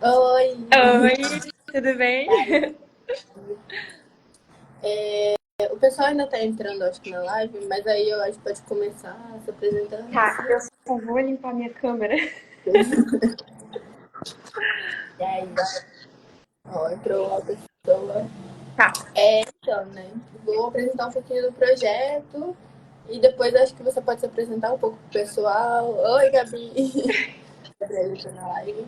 Oi! Oi, tudo bem? O pessoal ainda tá entrando, acho que na live, mas aí eu acho que pode começar se apresentando Tá, assim. eu só vou limpar minha câmera. E aí, ó, entrou uma pessoa. Tá, Então, né? Vou apresentar um pouquinho do projeto e depois acho que você pode se apresentar um pouco pro pessoal. Oi, Gabi! Gabriela entrou na live.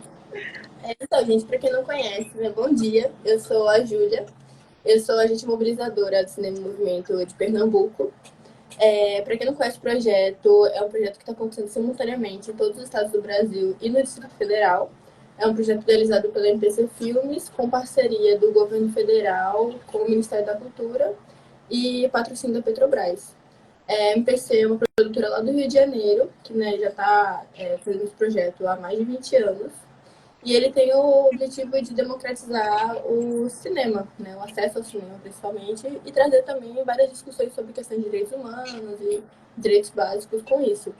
Então, gente, pra quem não conhece, né, bom dia. Eu sou a Júlia. Eu sou agente mobilizadora do Cinema em Movimento de Pernambuco. Para quem não conhece o projeto, é um projeto que está acontecendo simultaneamente em todos os estados do Brasil e no Distrito Federal. É um projeto realizado pela MPC Filmes, com parceria do governo federal com o Ministério da Cultura e patrocínio da Petrobras. A MPC é uma produtora lá do Rio de Janeiro, que né, já está fazendo esse projeto há mais de 20 anos. E ele tem o objetivo de democratizar o cinema, né, o acesso ao cinema principalmente, e trazer também várias discussões sobre questões de direitos humanos e direitos básicos com isso.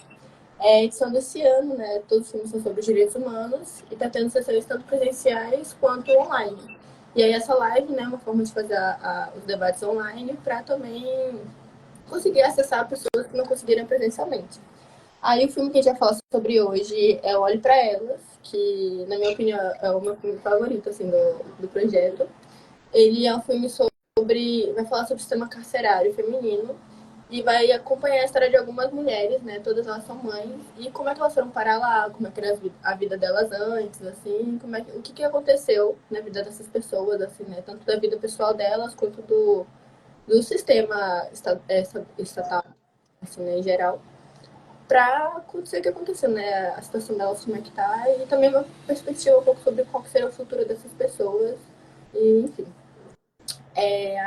A edição desse ano, né, todos os filmes são sobre os direitos humanos e está tendo sessões tanto presenciais quanto online. E aí essa live, né, é uma forma de fazer os debates online para também conseguir acessar pessoas que não conseguiram presencialmente. Aí o filme que a gente vai falar sobre hoje é Olhe para Elas, que, na minha opinião, é o meu filme favorito, assim, do projeto. Ele é um filme sobre... vai falar sobre o sistema carcerário feminino e vai acompanhar a história de algumas mulheres, né? Todas elas são mães. E como é que elas foram parar lá, como é que era a vida delas antes, assim, o que aconteceu na vida dessas pessoas, assim, né? Tanto da vida pessoal delas quanto do sistema estatal, assim, né, em geral para acontecer o que aconteceu, né? A situação delas, como é que tá, e também uma perspectiva um pouco sobre qual será o futuro dessas pessoas. E, enfim.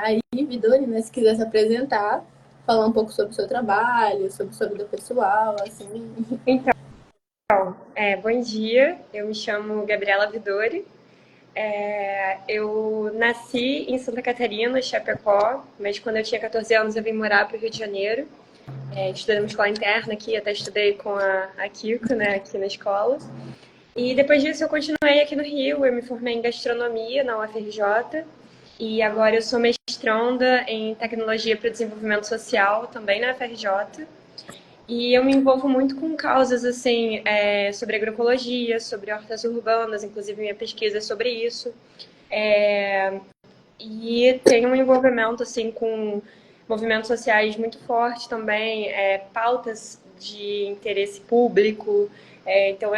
Aí, Vidoni, né, se quiser se apresentar, falar um pouco sobre o seu trabalho, sobre sua vida pessoal, assim. então, bom dia. Eu me chamo Gabriela Vidori. Eu nasci em Santa Catarina, Chapecó, mas quando eu tinha 14 anos eu vim morar para o Rio de Janeiro. Estudei numa escola interna aqui, até estudei com a Kiko, né, aqui na escola. E depois disso eu continuei aqui no Rio, eu me formei em gastronomia na UFRJ e agora eu sou mestranda em tecnologia para o desenvolvimento social também na UFRJ. E eu me envolvo muito com causas assim sobre agroecologia, sobre hortas urbanas, inclusive minha pesquisa é sobre isso. É, e tenho um envolvimento assim com movimentos sociais muito forte também, pautas de interesse público. Então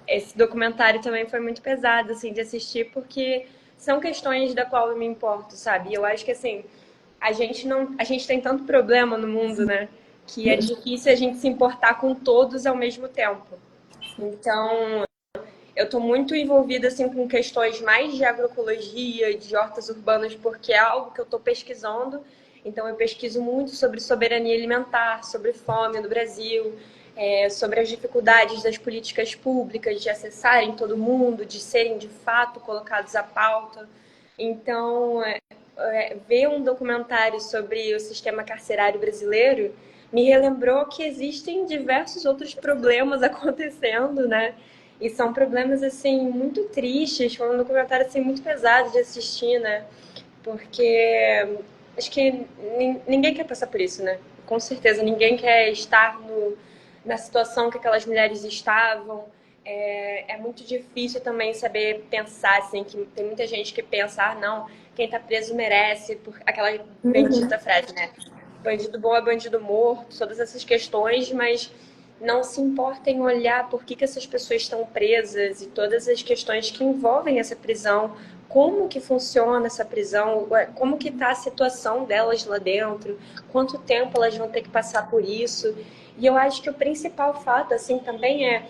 esse documentário também foi muito pesado assim de assistir porque são questões da qual eu me importo, sabe? E eu acho que assim a gente tem tanto problema no mundo, né? Que é difícil a gente se importar com todos ao mesmo tempo. Então, eu estou muito envolvida assim com questões mais de agroecologia, de hortas urbanas, porque é algo que eu estou pesquisando. Então, eu pesquiso muito sobre soberania alimentar, sobre fome no Brasil, sobre as dificuldades das políticas públicas de acessarem todo mundo, de serem de fato colocados à pauta. Então, ver um documentário sobre o sistema carcerário brasileiro me relembrou que existem diversos outros problemas acontecendo, né? E são problemas, assim, muito tristes. Foi um documentário, assim, muito pesado de assistir, né? Porque acho que ninguém quer passar por isso, né? Com certeza, ninguém quer estar na situação que aquelas mulheres estavam. É muito difícil também saber pensar, assim, que tem muita gente que pensa, ah, não, quem tá preso merece, por aquela bendita frase, né? Bandido bom é bandido morto, todas essas questões, mas não se importa em olhar por que essas pessoas estão presas e todas as questões que envolvem essa prisão, como que funciona essa prisão, como que está a situação delas lá dentro, quanto tempo elas vão ter que passar por isso. E eu acho que o principal fato, assim, também é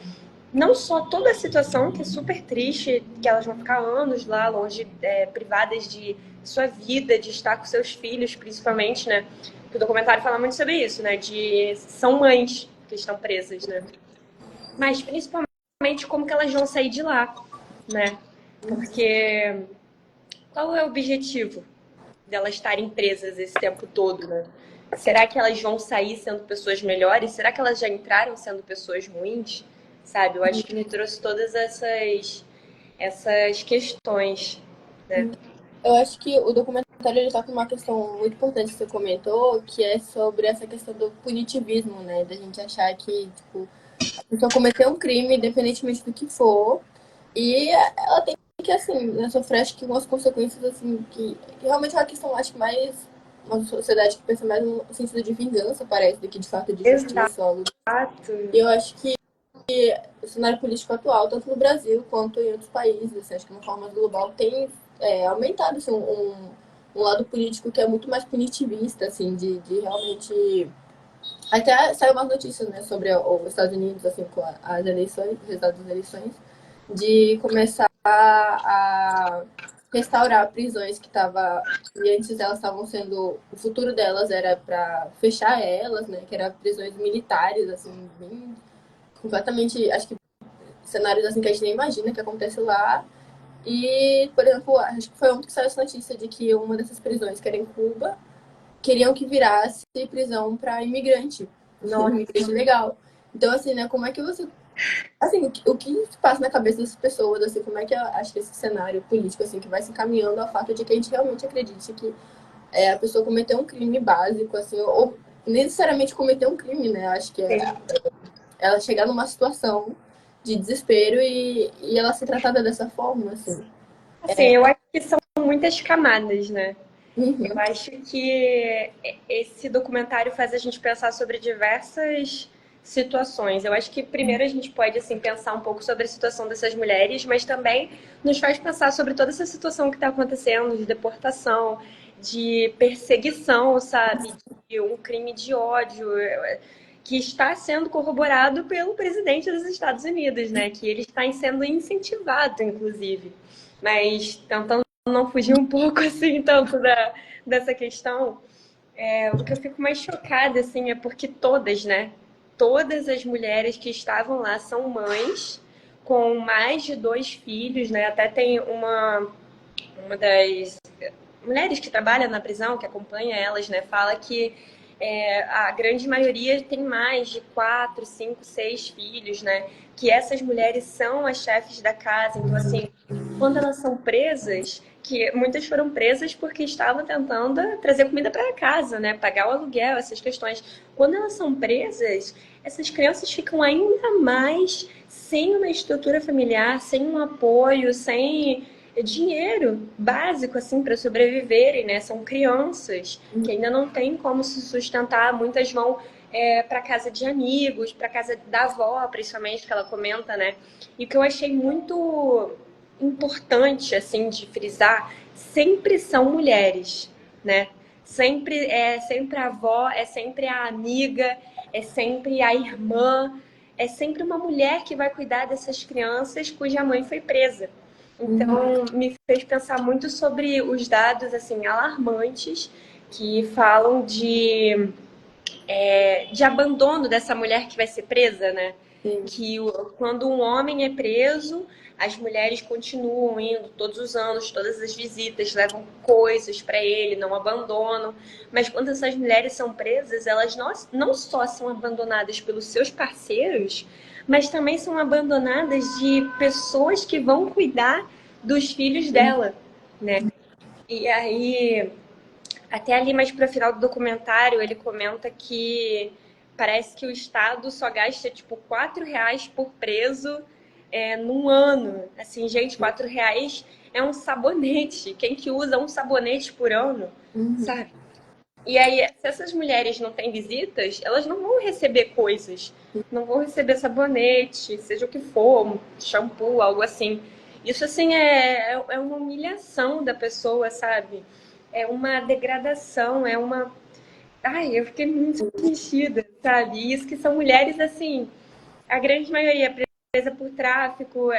não só toda a situação, que é super triste, que elas vão ficar anos lá, longe, privadas de sua vida, de estar com seus filhos, principalmente, né? O documentário fala muito sobre isso, né? De são mães que estão presas, né? Mas principalmente como que elas vão sair de lá, né? Porque qual é o objetivo delas estarem presas esse tempo todo, né? Será que elas vão sair sendo pessoas melhores? Será que elas já entraram sendo pessoas ruins? Sabe? Eu acho que me trouxe todas essas essas questões, né? Eu acho que o documentário ele toca numa questão muito importante que você comentou, que é sobre essa questão do punitivismo, né? Da gente achar que, tipo, a pessoa cometeu um crime, independentemente do que for, e ela tem que, assim, né, sofrer, acho que umas consequências, assim, que realmente é uma questão, acho que mais, uma sociedade que pensa mais no sentido de vingança, parece, do que de fato de justiça ou algo. Exato. E eu acho que o cenário político atual, tanto no Brasil quanto em outros países, assim, acho que de uma forma global, tem aumentado assim, um lado político que é muito mais punitivista, assim, de realmente. Até saiu umas notícias, né, sobre os Estados Unidos, assim, com as eleições, os resultados das eleições, de começar a restaurar prisões que estavam. E antes elas estavam sendo. O futuro delas era para fechar elas, né? Que eram prisões militares, assim, bem completamente, acho que cenários assim que a gente nem imagina que acontece lá. E, por exemplo, acho que foi ontem que saiu essa notícia de que uma dessas prisões, que era em Cuba, queriam que virasse prisão para imigrante, Nossa. imigrante legal. Então, assim, né, como é que você. Assim, o que se passa na cabeça dessas pessoas, assim, como é que eu acho que esse cenário político, assim, que vai se encaminhando ao fato de que a gente realmente acredite que a pessoa cometeu um crime básico, assim, ou necessariamente cometeu um crime, né? Acho que ela chegar numa situação de desespero e ela ser tratada dessa forma, assim. Assim, eu acho que são muitas camadas, né? Eu Uhum. acho que esse documentário faz a gente pensar sobre diversas situações. Eu acho que primeiro a gente pode assim pensar um pouco sobre a situação dessas mulheres, mas também nos faz pensar sobre toda essa situação que está acontecendo de deportação, de perseguição, sabe, de um crime de ódio que está sendo corroborado pelo presidente dos Estados Unidos, né? Que ele está sendo incentivado, inclusive, mas tentando não fugir um pouco assim tanto dessa questão, o que eu fico mais chocada, assim, é porque todas, né? Todas as mulheres que estavam lá são mães com mais de 2 filhos, né? Até tem uma das mulheres que trabalham na prisão, que acompanha elas, né? Fala que a grande maioria tem mais de 4, 5, 6 filhos, né? Que essas mulheres são as chefes da casa. Então, assim, quando elas são presas, que muitas foram presas porque estavam tentando trazer comida para casa, né? Pagar o aluguel, essas questões. Quando elas são presas, essas crianças ficam ainda mais sem uma estrutura familiar, sem um apoio, sem dinheiro básico assim para sobreviverem, né? São crianças que ainda não têm como se sustentar. Muitas vão para casa de amigos, para casa da avó, principalmente que ela comenta, né? E o que eu achei muito importante assim de frisar, sempre são mulheres, né? Sempre a avó, é sempre a amiga, é sempre a irmã, é sempre uma mulher que vai cuidar dessas crianças cuja mãe foi presa. Então, me fez pensar muito sobre os dados assim alarmantes que falam de abandono dessa mulher que vai ser presa, né? Sim. Que quando um homem é preso, as mulheres continuam indo todos os anos, todas as visitas, levam coisas para ele, não abandonam. Mas quando essas mulheres são presas, elas não só são abandonadas pelos seus parceiros, mas também são abandonadas de pessoas que vão cuidar dos filhos dela, né? E aí, até ali mais para o final do documentário, ele comenta que parece que o Estado só gasta tipo R$ 4 por preso num ano. Assim, gente, R$ 4 é um sabonete. Quem que usa um sabonete por ano, sabe? E aí, se essas mulheres não têm visitas, elas não vão receber coisas. Não vão receber sabonete, seja o que for, um shampoo, algo assim. Isso, assim, é uma humilhação da pessoa, sabe? É uma degradação, é uma. Ai, eu fiquei muito mexida, sabe? E isso que são mulheres, assim, a grande maioria presa por tráfico,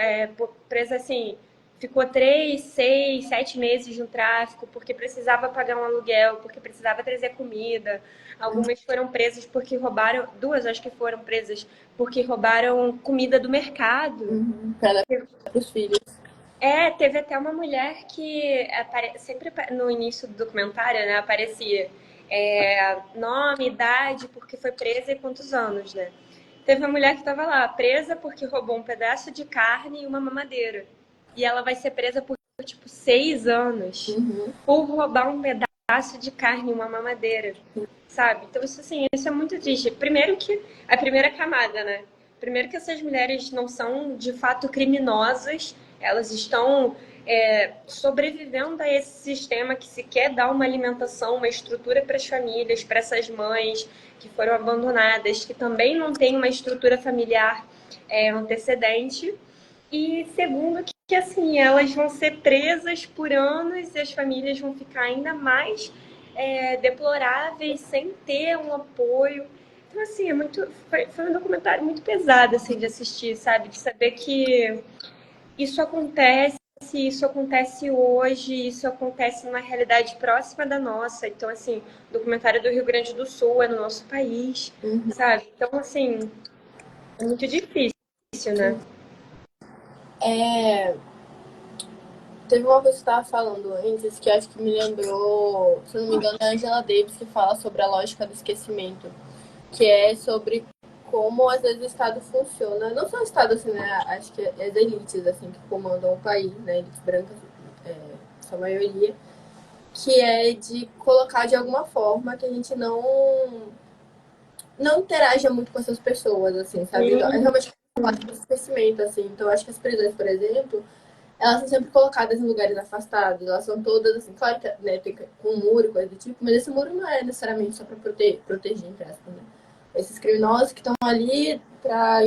presa assim, ficou 3, 6, 7 meses no tráfico porque precisava pagar um aluguel, porque precisava trazer comida. Algumas foram presas porque roubaram, duas acho que foram presas porque roubaram comida do mercado. Para dar para os filhos. Teve até uma mulher que sempre no início do documentário, né, aparecia nome, idade, porque foi presa e quantos anos, né? Teve uma mulher que estava lá, presa porque roubou um pedaço de carne e uma mamadeira. e ela vai ser presa por, tipo, 6 anos por roubar um pedaço de carne, uma mamadeira, sabe? Então, isso, assim, isso é muito triste. Primeiro que a primeira camada, né? Primeiro que essas mulheres não são, de fato, criminosas, elas estão sobrevivendo a esse sistema que se quer dar uma alimentação, uma estrutura para as famílias, para essas mães que foram abandonadas, que também não têm uma estrutura familiar antecedente. E segundo, que assim, elas vão ser presas por anos e as famílias vão ficar ainda mais deploráveis, sem ter um apoio. Então, assim, foi um documentário muito pesado assim, de assistir, sabe? De saber que isso acontece hoje, isso acontece numa realidade próxima da nossa. Então, assim, o documentário do Rio Grande do Sul é no nosso país, sabe? Então, assim, é muito difícil, né? Teve uma coisa que você estava falando antes que acho que me lembrou, se não me engano, é a Angela Davis, que fala sobre a lógica do esquecimento, que é sobre como às vezes o Estado funciona, não só o Estado, assim, né? Acho que as elites, assim, que comandam o país, né? Elites brancas, sua maioria, que é de colocar de alguma forma que a gente não interaja muito com essas pessoas, assim, sabe? É realmente um esquecimento, assim. Então, acho que as prisões, por exemplo, elas são sempre colocadas em lugares afastados, elas são todas, assim, claro que né, tem com um muro, coisa do tipo, mas esse muro não é necessariamente só para proteger, entre aspas, né? Esses criminosos que estão ali para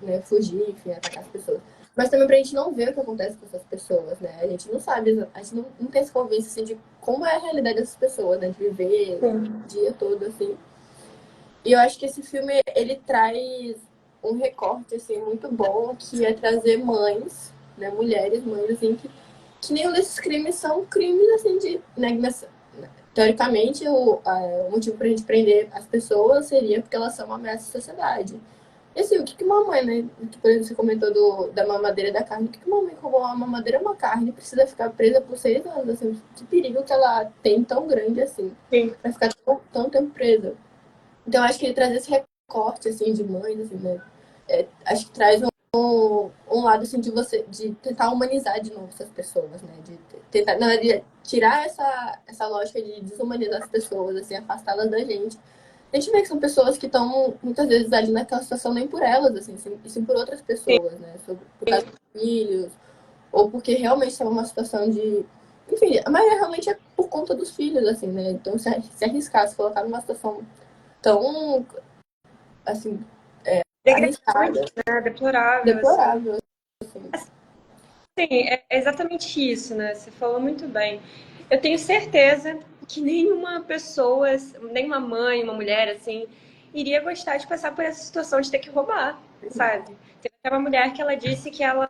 né, fugir, enfim, atacar as pessoas. Mas também pra gente não ver o que acontece com essas pessoas, né? A gente não sabe, a gente não tem essa convivência, assim, de como é a realidade dessas pessoas, né? De viver o dia todo, assim. E eu acho que esse filme, ele traz um recorte, assim, muito bom, que é trazer mães, né, mulheres, mães, assim, que nenhum desses crimes são crimes, assim, de, né, teoricamente, o motivo pra gente prender as pessoas seria porque elas são uma ameaça à sociedade. E assim, o que uma mãe, né, que, por exemplo, você comentou da mamadeira da carne, o que uma mãe que roubou uma mamadeira é uma carne precisa ficar presa por 6 anos, assim, que perigo que ela tem tão grande, assim, Sim. pra ficar tão tempo presa. Então, acho que ele traz esse recorte, assim, de mães, assim, né? Acho que traz um lado, assim, de tentar humanizar de novo essas pessoas, né? De tentar, na verdade, tirar essa lógica de desumanizar as pessoas, assim, afastá-las da gente. A gente vê que são pessoas que estão, muitas vezes, ali naquela situação nem por elas, assim, sim por outras pessoas, né? Por causa dos filhos, ou porque realmente estava uma situação de... Enfim, mas realmente é por conta dos filhos, assim, né? Então, se arriscar, se colocar numa situação tão, assim, arriscada, Né? Deplorável, assim. deplorável. Assim. Sim, é exatamente isso, né? Você falou muito bem. Eu tenho certeza que nenhuma pessoa, nenhuma mãe, uma mulher, assim, iria gostar de passar por essa situação de ter que roubar, sabe? Teve até uma mulher que ela disse que ela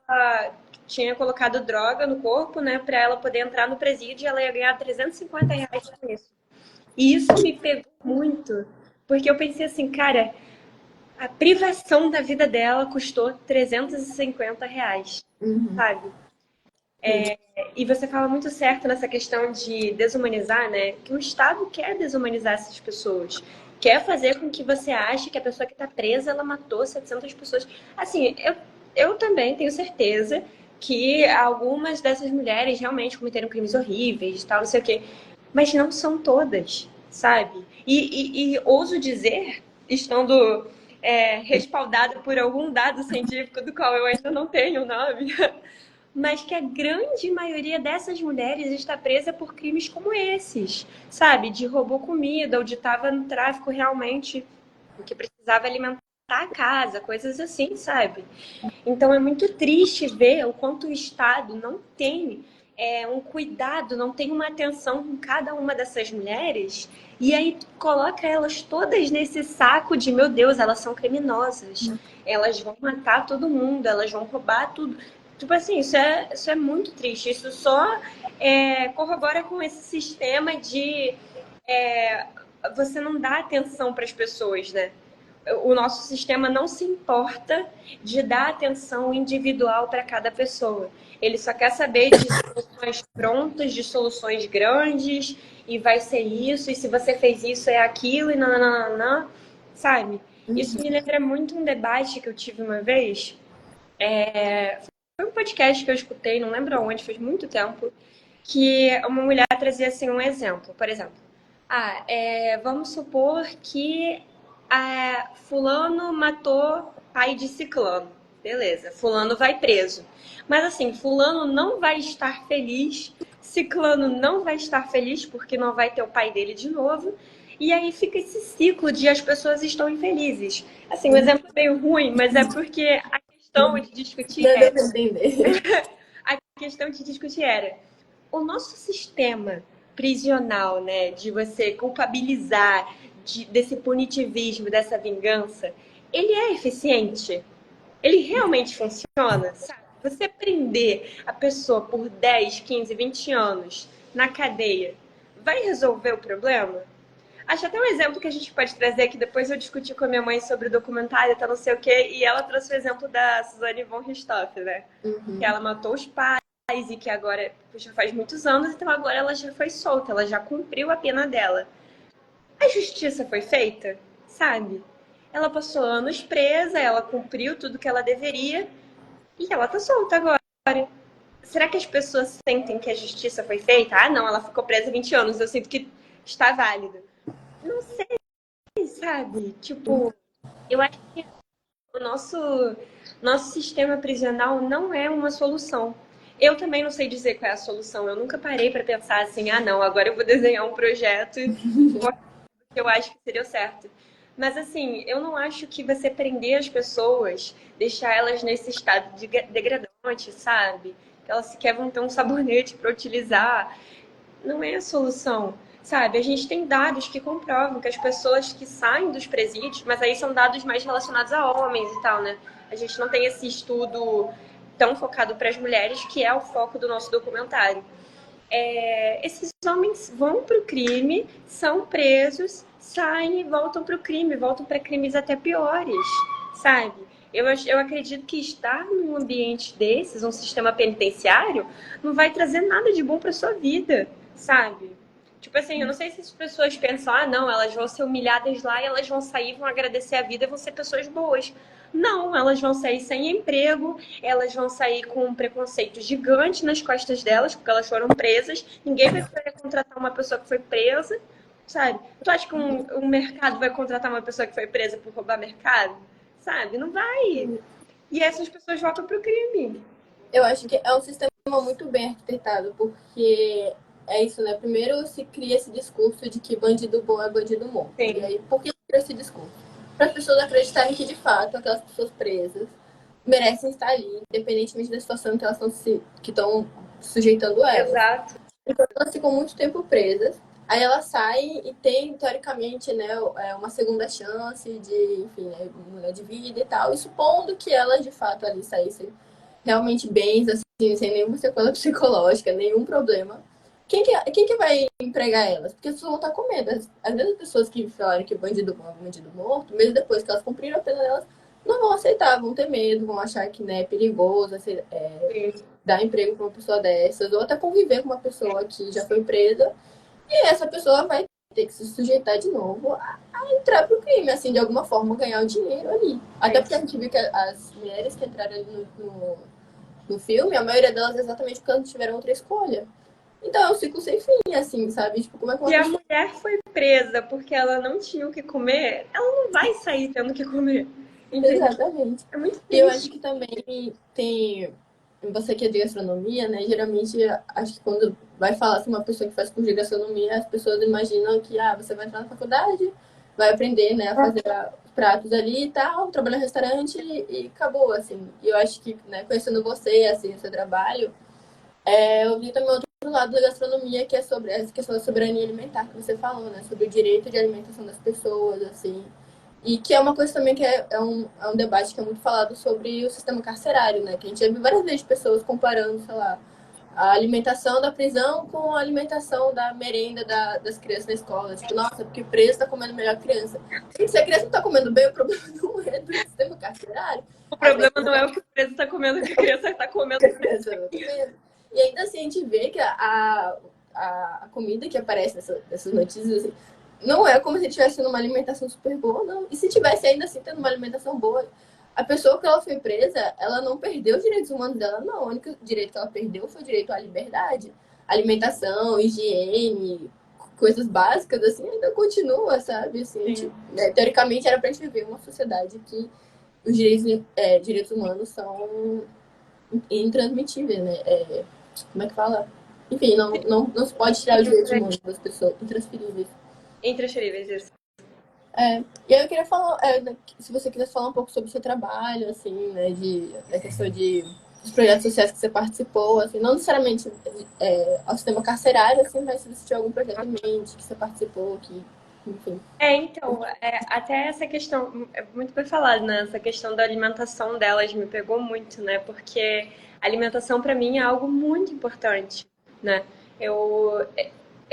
tinha colocado droga no corpo, né, para ela poder entrar no presídio e ela ia ganhar R$ 350 com isso. E isso me pegou muito, porque eu pensei assim, cara, a privação da vida dela custou R$ 350, sabe? E você fala muito certo nessa questão de desumanizar, né? Que o Estado quer desumanizar essas pessoas. Quer fazer com que você ache que a pessoa que está presa, ela matou 700 pessoas. Assim, eu também tenho certeza que algumas dessas mulheres realmente cometeram crimes horríveis, tal, não sei o quê. Mas não são todas, sabe? E ouso dizer, estando respaldada por algum dado científico do qual eu ainda não tenho o nome, mas que a grande maioria dessas mulheres está presa por crimes como esses, sabe? De roubou comida ou de estava no tráfico realmente, porque precisava alimentar a casa, coisas assim, sabe? Então é muito triste ver o quanto o Estado não tem um cuidado, não tem uma atenção com cada uma dessas mulheres, e aí coloca elas todas nesse saco de, meu Deus, elas são criminosas, elas vão matar todo mundo, elas vão roubar tudo. Tipo assim, isso é muito triste. Isso só corrobora com esse sistema de você não dá atenção para as pessoas, né? O nosso sistema não se importa de dar atenção individual para cada pessoa. Ele só quer saber de soluções prontas, de soluções grandes, e vai ser isso, e se você fez isso, é aquilo, e não, sabe? Isso me lembra muito um debate que eu tive uma vez. Foi um podcast que eu escutei, não lembro onde, faz muito tempo, que uma mulher trazia assim um exemplo. Por exemplo, vamos supor que fulano matou pai de ciclano. Beleza, fulano vai preso. Mas assim, fulano não vai estar feliz, ciclano não vai estar feliz porque não vai ter o pai dele de novo. E aí fica esse ciclo de as pessoas estão infelizes. Assim, um exemplo meio ruim, mas é porque a questão de discutir Deu pra entender. a questão de discutir era o nosso sistema prisional, né, de você culpabilizar, desse punitivismo, dessa vingança, ele é eficiente? Ele realmente funciona? Sabe? Você prender a pessoa por 10, 15, 20 anos na cadeia vai resolver o problema? Acho até um exemplo que a gente pode trazer, que depois eu discuti com a minha mãe sobre o documentário, tá não sei o quê, e ela trouxe o exemplo da Suzane von Richthofen, né? Que ela matou os pais e que agora já faz muitos anos, então agora ela já foi solta, ela já cumpriu a pena dela. A justiça foi feita, sabe? Ela passou anos presa, ela cumpriu tudo que ela deveria e ela tá solta agora. Será que as pessoas sentem que a justiça foi feita? Ah, não, ela ficou presa 20 anos, eu sinto que está válido. Não sei, sabe? Tipo, eu acho que o nosso sistema prisional não é uma solução. Eu também não sei dizer qual é a solução. Eu nunca parei para pensar assim, ah, não, agora eu vou desenhar um projeto que eu acho que seria o certo. Mas assim, eu não acho que você prender as pessoas, deixar elas nesse estado de degradante, sabe? Que elas sequer vão ter um sabonete para utilizar, não é a solução, sabe? A gente tem dados que comprovam que as pessoas que saem dos presídios, mas aí são dados mais relacionados a homens e tal, né? A gente não tem esse estudo tão focado para as mulheres, que é o foco do nosso documentário. Esses homens vão para o crime, são presos, saem e voltam para o crime, voltam para crimes até piores, sabe? Eu acredito que estar num ambiente desses, um sistema penitenciário, não vai trazer nada de bom para sua vida, sabe? Tipo assim, eu não sei se as pessoas pensam, ah, não, elas vão ser humilhadas lá e elas vão sair, vão agradecer a vida e vão ser pessoas boas. Não, elas vão sair sem emprego, elas vão sair com um preconceito gigante nas costas delas, porque elas foram presas. Ninguém vai querer contratar uma pessoa que foi presa, sabe? Tu acha que um mercado vai contratar uma pessoa que foi presa por roubar mercado? Sabe? Não vai. E essas pessoas voltam pro crime. Eu acho que é um sistema muito bem arquitetado, porque é isso, né? Primeiro se cria esse discurso de que bandido bom é bandido morto. Sim. E aí, por que cria esse discurso? Para as pessoas acreditarem que, de fato, aquelas pessoas presas merecem estar ali, independentemente da situação que elas estão sujeitando a elas. Exato. Então, elas ficam muito tempo presas. Aí elas saem e tem, teoricamente, né, uma segunda chance de, enfim, né, mudar de vida e tal. E supondo que elas, de fato, ali saíssem realmente bens, assim, sem nenhuma sequela psicológica, nenhum problema. Quem que vai empregar elas? Porque as pessoas vão estar com medo. Às vezes as pessoas que falaram que bandido bom é bandido morto, mesmo depois que elas cumpriram a pena delas, não vão aceitar, vão ter medo, vão achar que, né, é perigoso dar emprego para uma pessoa dessas, ou até conviver com uma pessoa que já foi presa, e essa pessoa vai ter que se sujeitar de novo a entrar pro crime, assim, de alguma forma ganhar o dinheiro ali. Até porque a gente viu que as mulheres que entraram ali no filme, a maioria delas exatamente porque elas não tiveram outra escolha. Então é um ciclo sem fim, assim, sabe? Tipo, como é que uma Se a pessoa... mulher foi presa porque ela não tinha o que comer, ela não vai sair tendo o que comer. Entendeu? Exatamente. É muito E eu triste. acho que também tem. Você que é de gastronomia, né? Geralmente, acho que quando vai falar assim, uma pessoa que faz curso de gastronomia, as pessoas imaginam que você vai entrar na faculdade, vai aprender, né, a fazer os pratos ali e tal, trabalhar no restaurante e acabou, assim. E eu acho que, né, conhecendo você, assim, o seu trabalho, eu vi também outro lado da gastronomia, que é sobre essa questão da soberania alimentar que você falou, né? Sobre o direito de alimentação das pessoas, assim. E que é uma coisa também que é um debate que é muito falado sobre o sistema carcerário, né? Que a gente já viu várias vezes pessoas comparando, sei lá, a alimentação da prisão com a alimentação da merenda das crianças na escola. Tipo, nossa, porque o preso tá comendo melhor que a criança. Se a criança não tá comendo bem, o problema não é do sistema carcerário. O problema não é o que o preso está comendo, o que a criança está comendo. E ainda assim a gente vê que a comida que aparece nessas notícias, assim, não é como se estivesse tendo uma alimentação super boa, não. E se tivesse ainda assim tendo uma alimentação boa, a pessoa que ela foi presa, ela não perdeu os direitos humanos dela, não. O único direito que ela perdeu foi o direito à liberdade. Alimentação, higiene, coisas básicas, assim, ainda continua, sabe? Assim, tipo, né? Teoricamente era pra gente viver uma sociedade que os direitos humanos são intransmitíveis, né? Como é que fala? Enfim, não se pode tirar os direitos humanos das pessoas, intransferíveis. Intransferíveis, isso. E aí eu queria falar, se você quisesse falar um pouco sobre o seu trabalho, assim, né, da questão dos projetos sociais que você participou, assim, não necessariamente ao sistema carcerário, assim, mas se você tinha algum projeto em mente que você participou, enfim. Então, até essa questão, é muito bem falado, né? Essa questão da alimentação delas me pegou muito, né? Porque a alimentação para mim é algo muito importante, né? Eu,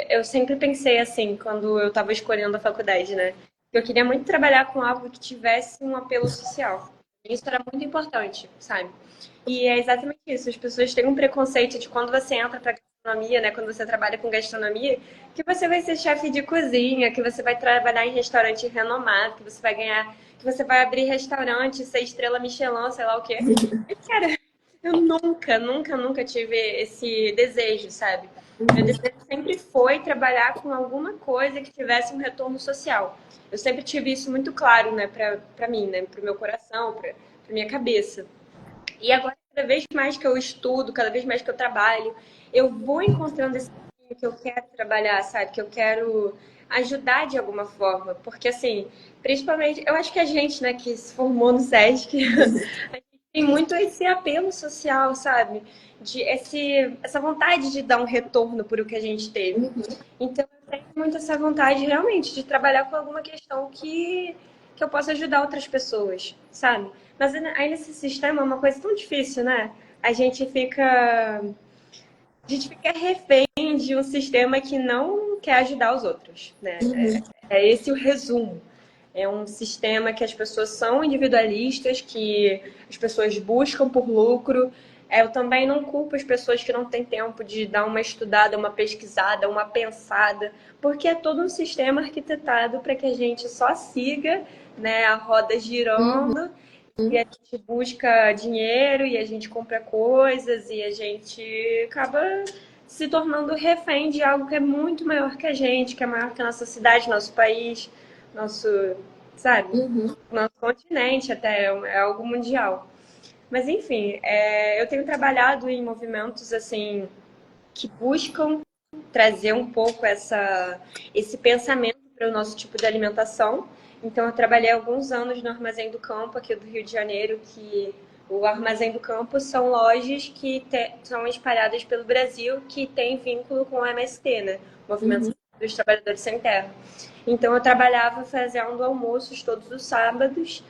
eu sempre pensei assim, quando eu estava escolhendo a faculdade, né? Eu queria muito trabalhar com algo que tivesse um apelo social. Isso era muito importante, sabe? E é exatamente isso. As pessoas têm um preconceito de quando você entra para gastronomia, né? Quando você trabalha com gastronomia, que você vai ser chefe de cozinha, que você vai trabalhar em restaurante renomado, que você vai ganhar, que você vai abrir restaurante, ser estrela Michelin, sei lá o quê. E, cara, eu nunca tive esse desejo, sabe? Meu desejo sempre foi trabalhar com alguma coisa que tivesse um retorno social. Eu sempre tive isso muito claro, né, pra mim, né, pro meu coração, pra minha cabeça. E agora, cada vez mais que eu estudo, cada vez mais que eu trabalho, eu vou encontrando esse caminho que eu quero trabalhar, sabe? Que eu quero ajudar de alguma forma. Porque, assim, principalmente, eu acho que a gente, né, que se formou no SESC, a gente tem muito esse apelo social, sabe? Essa vontade de dar um retorno por o que a gente teve. Então, eu tenho muito essa vontade, realmente, de trabalhar com alguma questão que eu possa ajudar outras pessoas, sabe? Mas aí nesse sistema é uma coisa tão difícil, né? A gente fica, a gente fica refém de um sistema que não quer ajudar os outros, né? É esse o resumo. É um sistema que as pessoas são individualistas, que as pessoas buscam por lucro. Eu também não culpo as pessoas que não têm tempo de dar uma estudada, uma pesquisada, uma pensada, porque é todo um sistema arquitetado para que a gente só siga, né, a roda girando e a gente busca dinheiro e a gente compra coisas e a gente acaba se tornando refém de algo que é muito maior que a gente, que é maior que a nossa cidade, nosso país, nosso, sabe, nosso continente até, é algo mundial. Mas enfim, eu tenho trabalhado em movimentos assim que buscam trazer um pouco esse pensamento para o nosso tipo de alimentação. Então, eu trabalhei alguns anos no Armazém do Campo, aqui do Rio de Janeiro, que o Armazém do Campo são lojas que são espalhadas pelo Brasil, que têm vínculo com o MST, né? Movimento dos Trabalhadores Sem Terra. Então, eu trabalhava fazendo almoços todos os sábados.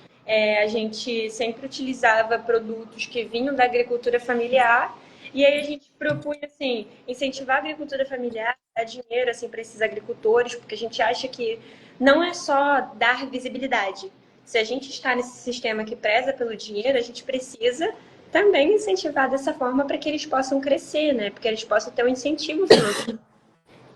A gente sempre utilizava produtos que vinham da agricultura familiar e aí a gente propunha, assim, incentivar a agricultura familiar, dar dinheiro, assim, para esses agricultores, porque a gente acha que não é só dar visibilidade. Se a gente está nesse sistema que preza pelo dinheiro, a gente precisa também incentivar dessa forma para que eles possam crescer, né? Porque eles possam ter um incentivo financeiro.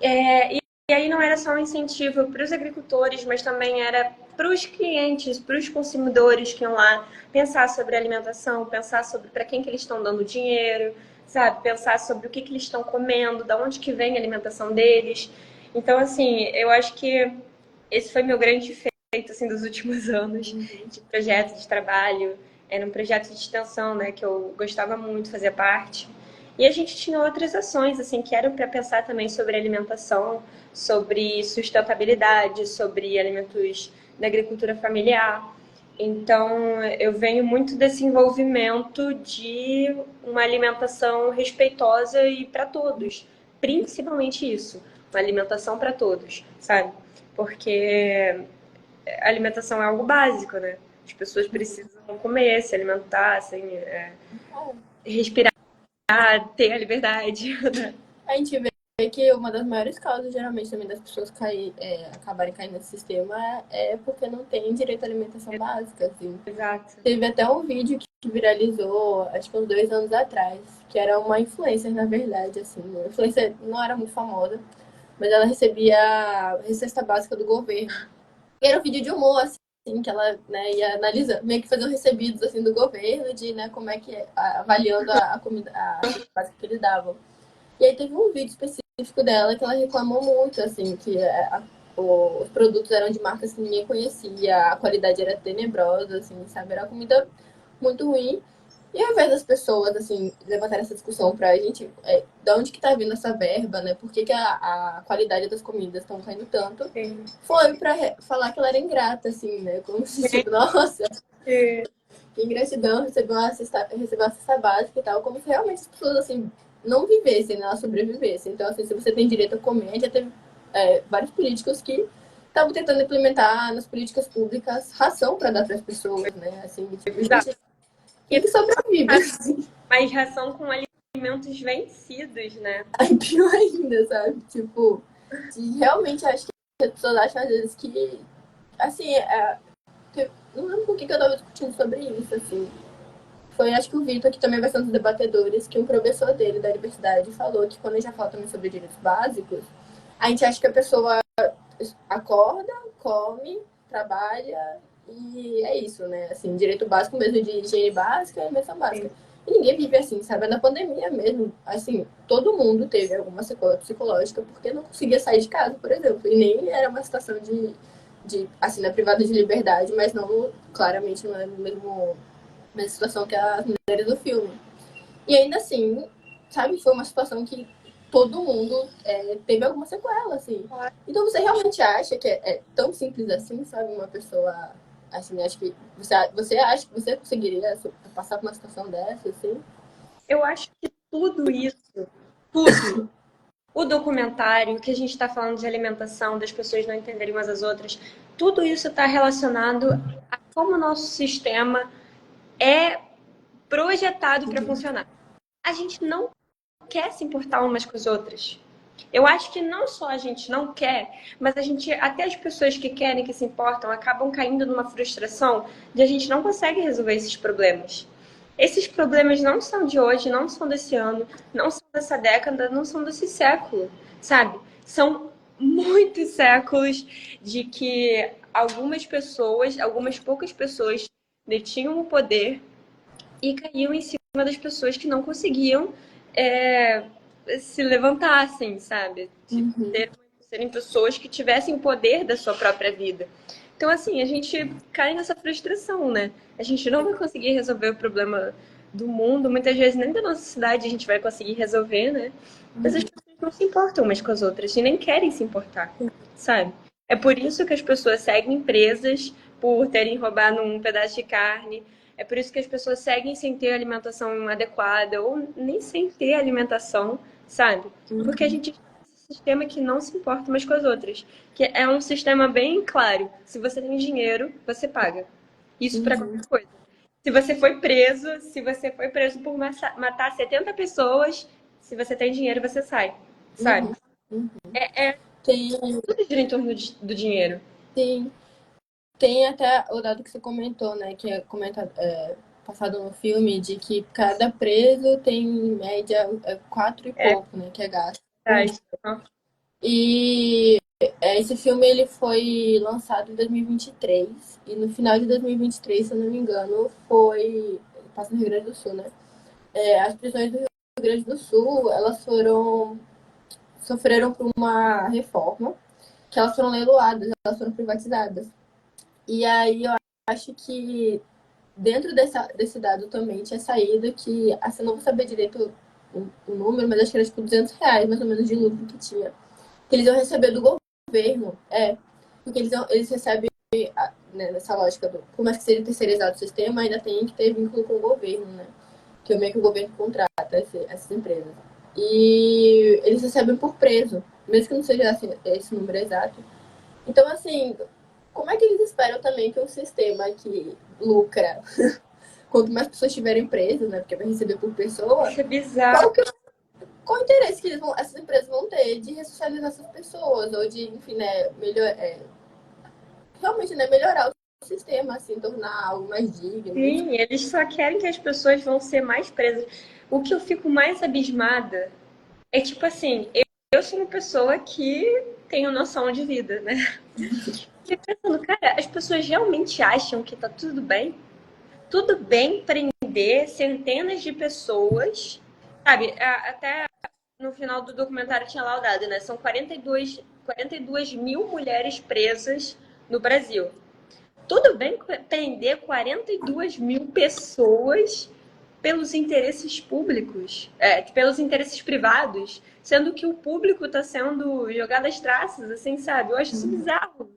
E aí não era só um incentivo para os agricultores, mas também era para os clientes, para os consumidores que iam lá pensar sobre alimentação, pensar sobre para quem que eles estão dando dinheiro, sabe? Pensar sobre o que que eles estão comendo, da onde que vem a alimentação deles. Então, assim, eu acho que esse foi meu grande feito assim, dos últimos anos de projeto de trabalho. Era um projeto de extensão, né, que eu gostava muito de fazer parte. E a gente tinha outras ações, assim, que eram para pensar também sobre alimentação, sobre sustentabilidade, sobre alimentos da agricultura familiar. Então, eu venho muito desse envolvimento de uma alimentação respeitosa e para todos, principalmente isso, uma alimentação para todos, sabe? Porque a alimentação é algo básico, né? As pessoas precisam comer, se alimentar, assim, respirar, ter a liberdade. A gente vê que uma das maiores causas, geralmente, também das pessoas acabarem caindo nesse sistema é porque não tem direito à alimentação básica, assim. Exato. Teve até um vídeo que viralizou, acho que uns 2 anos atrás, que era uma influencer, na verdade, assim. A influencer não era muito famosa, mas ela recebia a cesta básica do governo. E era um vídeo de humor, assim, assim, que ela, né, ia analisando, meio que fazer recebidos, assim, do governo, de, né, como é que é, avaliando a comida, a cesta básica que eles davam. E aí teve um vídeo específico dela que ela reclamou muito, assim, que os produtos eram de marcas que ninguém conhecia, a qualidade era tenebrosa, assim, sabe? Era comida muito ruim. E ao invés das pessoas, assim, levantarem essa discussão pra gente, de onde que tá vindo essa verba, né? Por que, que a qualidade das comidas estão caindo tanto? Sim. Foi pra falar que ela era ingrata, assim, né? Como se, tipo, nossa, É. que ingratidão, recebeu uma cesta básica e tal, como se realmente as pessoas, assim, não vivessem, né? Elas sobrevivessem. Então, assim, se você tem direito a comer, já teve vários políticos que estavam tentando implementar nas políticas públicas ração para dar para as pessoas, né? Assim, tipo, gente, quem que sobrevive? Assim? Mas ração com alimentos vencidos, né? Aí pior ainda, sabe? Tipo, realmente acho que as pessoas acham às vezes que, assim, não lembro com o que eu tava discutindo sobre isso, assim. Foi, acho que o Vitor, que também vai ser um dos debatedores, que um professor dele da universidade falou que quando a gente já fala também sobre direitos básicos, a gente acha que a pessoa acorda, come, trabalha e é isso, né? Assim, direito básico mesmo de higiene básica e alimentação básica. Sim. E ninguém vive assim, sabe? Na pandemia mesmo, assim, todo mundo teve alguma sequela psicológica porque não conseguia sair de casa, por exemplo. E nem era uma situação de assim, na privada de liberdade, mas não, claramente não é no mesma situação que as mulheres do filme. E ainda assim, sabe, foi uma situação que todo mundo teve alguma sequela, assim. Então você realmente acha que é tão simples assim, sabe? Uma pessoa, assim, acho que você acha que você conseguiria passar por uma situação dessa, assim? Eu acho que tudo isso, tudo, o documentário, que a gente está falando de alimentação, das pessoas não entenderem umas as outras, tudo isso está relacionado a como o nosso sistema é projetado para funcionar. A gente não quer se importar umas com as outras. Eu acho que não só a gente não quer, mas a gente, até as pessoas que querem, que se importam, acabam caindo numa frustração de a gente não consegue resolver esses problemas. Esses problemas não são de hoje, não são desse ano, não são dessa década, não são desse século, sabe? São muitos séculos de que algumas pessoas, algumas poucas pessoas detinham o poder e caíam em cima das pessoas que não conseguiam é, se levantar, assim, sabe? Tipo, serem pessoas que tivessem o poder da sua própria vida. Então, assim, a gente cai nessa frustração, né? A gente não vai conseguir resolver o problema do mundo, muitas vezes nem da nossa cidade a gente vai conseguir resolver, né? Mas as pessoas não se importam umas com as outras e nem querem se importar, sabe? É por isso que as pessoas seguem presas por terem roubado um pedaço de carne, é por isso que as pessoas seguem sem ter alimentação adequada ou nem sem ter alimentação, sabe? Porque a gente tem esse sistema que não se importa umas com as outras. Que é um sistema bem claro. Se você tem dinheiro, você paga. Isso para qualquer coisa. Se você foi preso por matar 70 pessoas, se você tem dinheiro, você sai, sabe? É Tem, tudo gira em torno do dinheiro. tem, tem até o dado que você comentou, né? Que é passado no filme, de que cada preso tem, em média, quatro e É pouco, né? Que é gasto por dia. verdade. E esse filme ele foi lançado em 2023 e no final de 2023, se eu não me engano, passa no Rio Grande do Sul, né? As prisões do Rio Grande do Sul, elas sofreram por uma reforma, que elas foram leiloadas, elas foram privatizadas. E aí eu acho que dentro desse dado também tinha saído que, assim, não vou saber direito o número, mas acho que era tipo R$ 200 mais ou menos de lucro que tinha que eles iam receber do governo. Porque eles recebem, né, nessa lógica por mais que seja terceirizado o sistema, ainda tem que ter vínculo com o governo, né? Que é meio que o governo contrata essas empresas. E eles recebem por preso, mesmo que não seja assim, esse número exato. Então, assim, como é que eles esperam também que um sistema que lucra, quanto mais pessoas estiverem presas, né? Porque vai receber por pessoa, Isso é bizarro. qual que qual o interesse que essas empresas vão ter de ressocializar essas pessoas, ou de, enfim, né, realmente, né, melhorar o sistema, assim, tornar algo mais digno. Sim, eles só querem que as pessoas vão ser mais presas. O que eu fico mais abismada é tipo assim, eu sou uma pessoa que tenho noção de vida, né? fiquei pensando, cara, as pessoas realmente acham que tá tudo bem? Tudo bem prender centenas de pessoas, sabe? Até no final do documentário tinha lá o dado, né? São 42 mil mulheres presas no Brasil. Tudo bem prender 42 mil pessoas pelos interesses públicos, pelos interesses privados, sendo que o público está sendo jogado às traças, assim, sabe? Eu acho isso bizarro.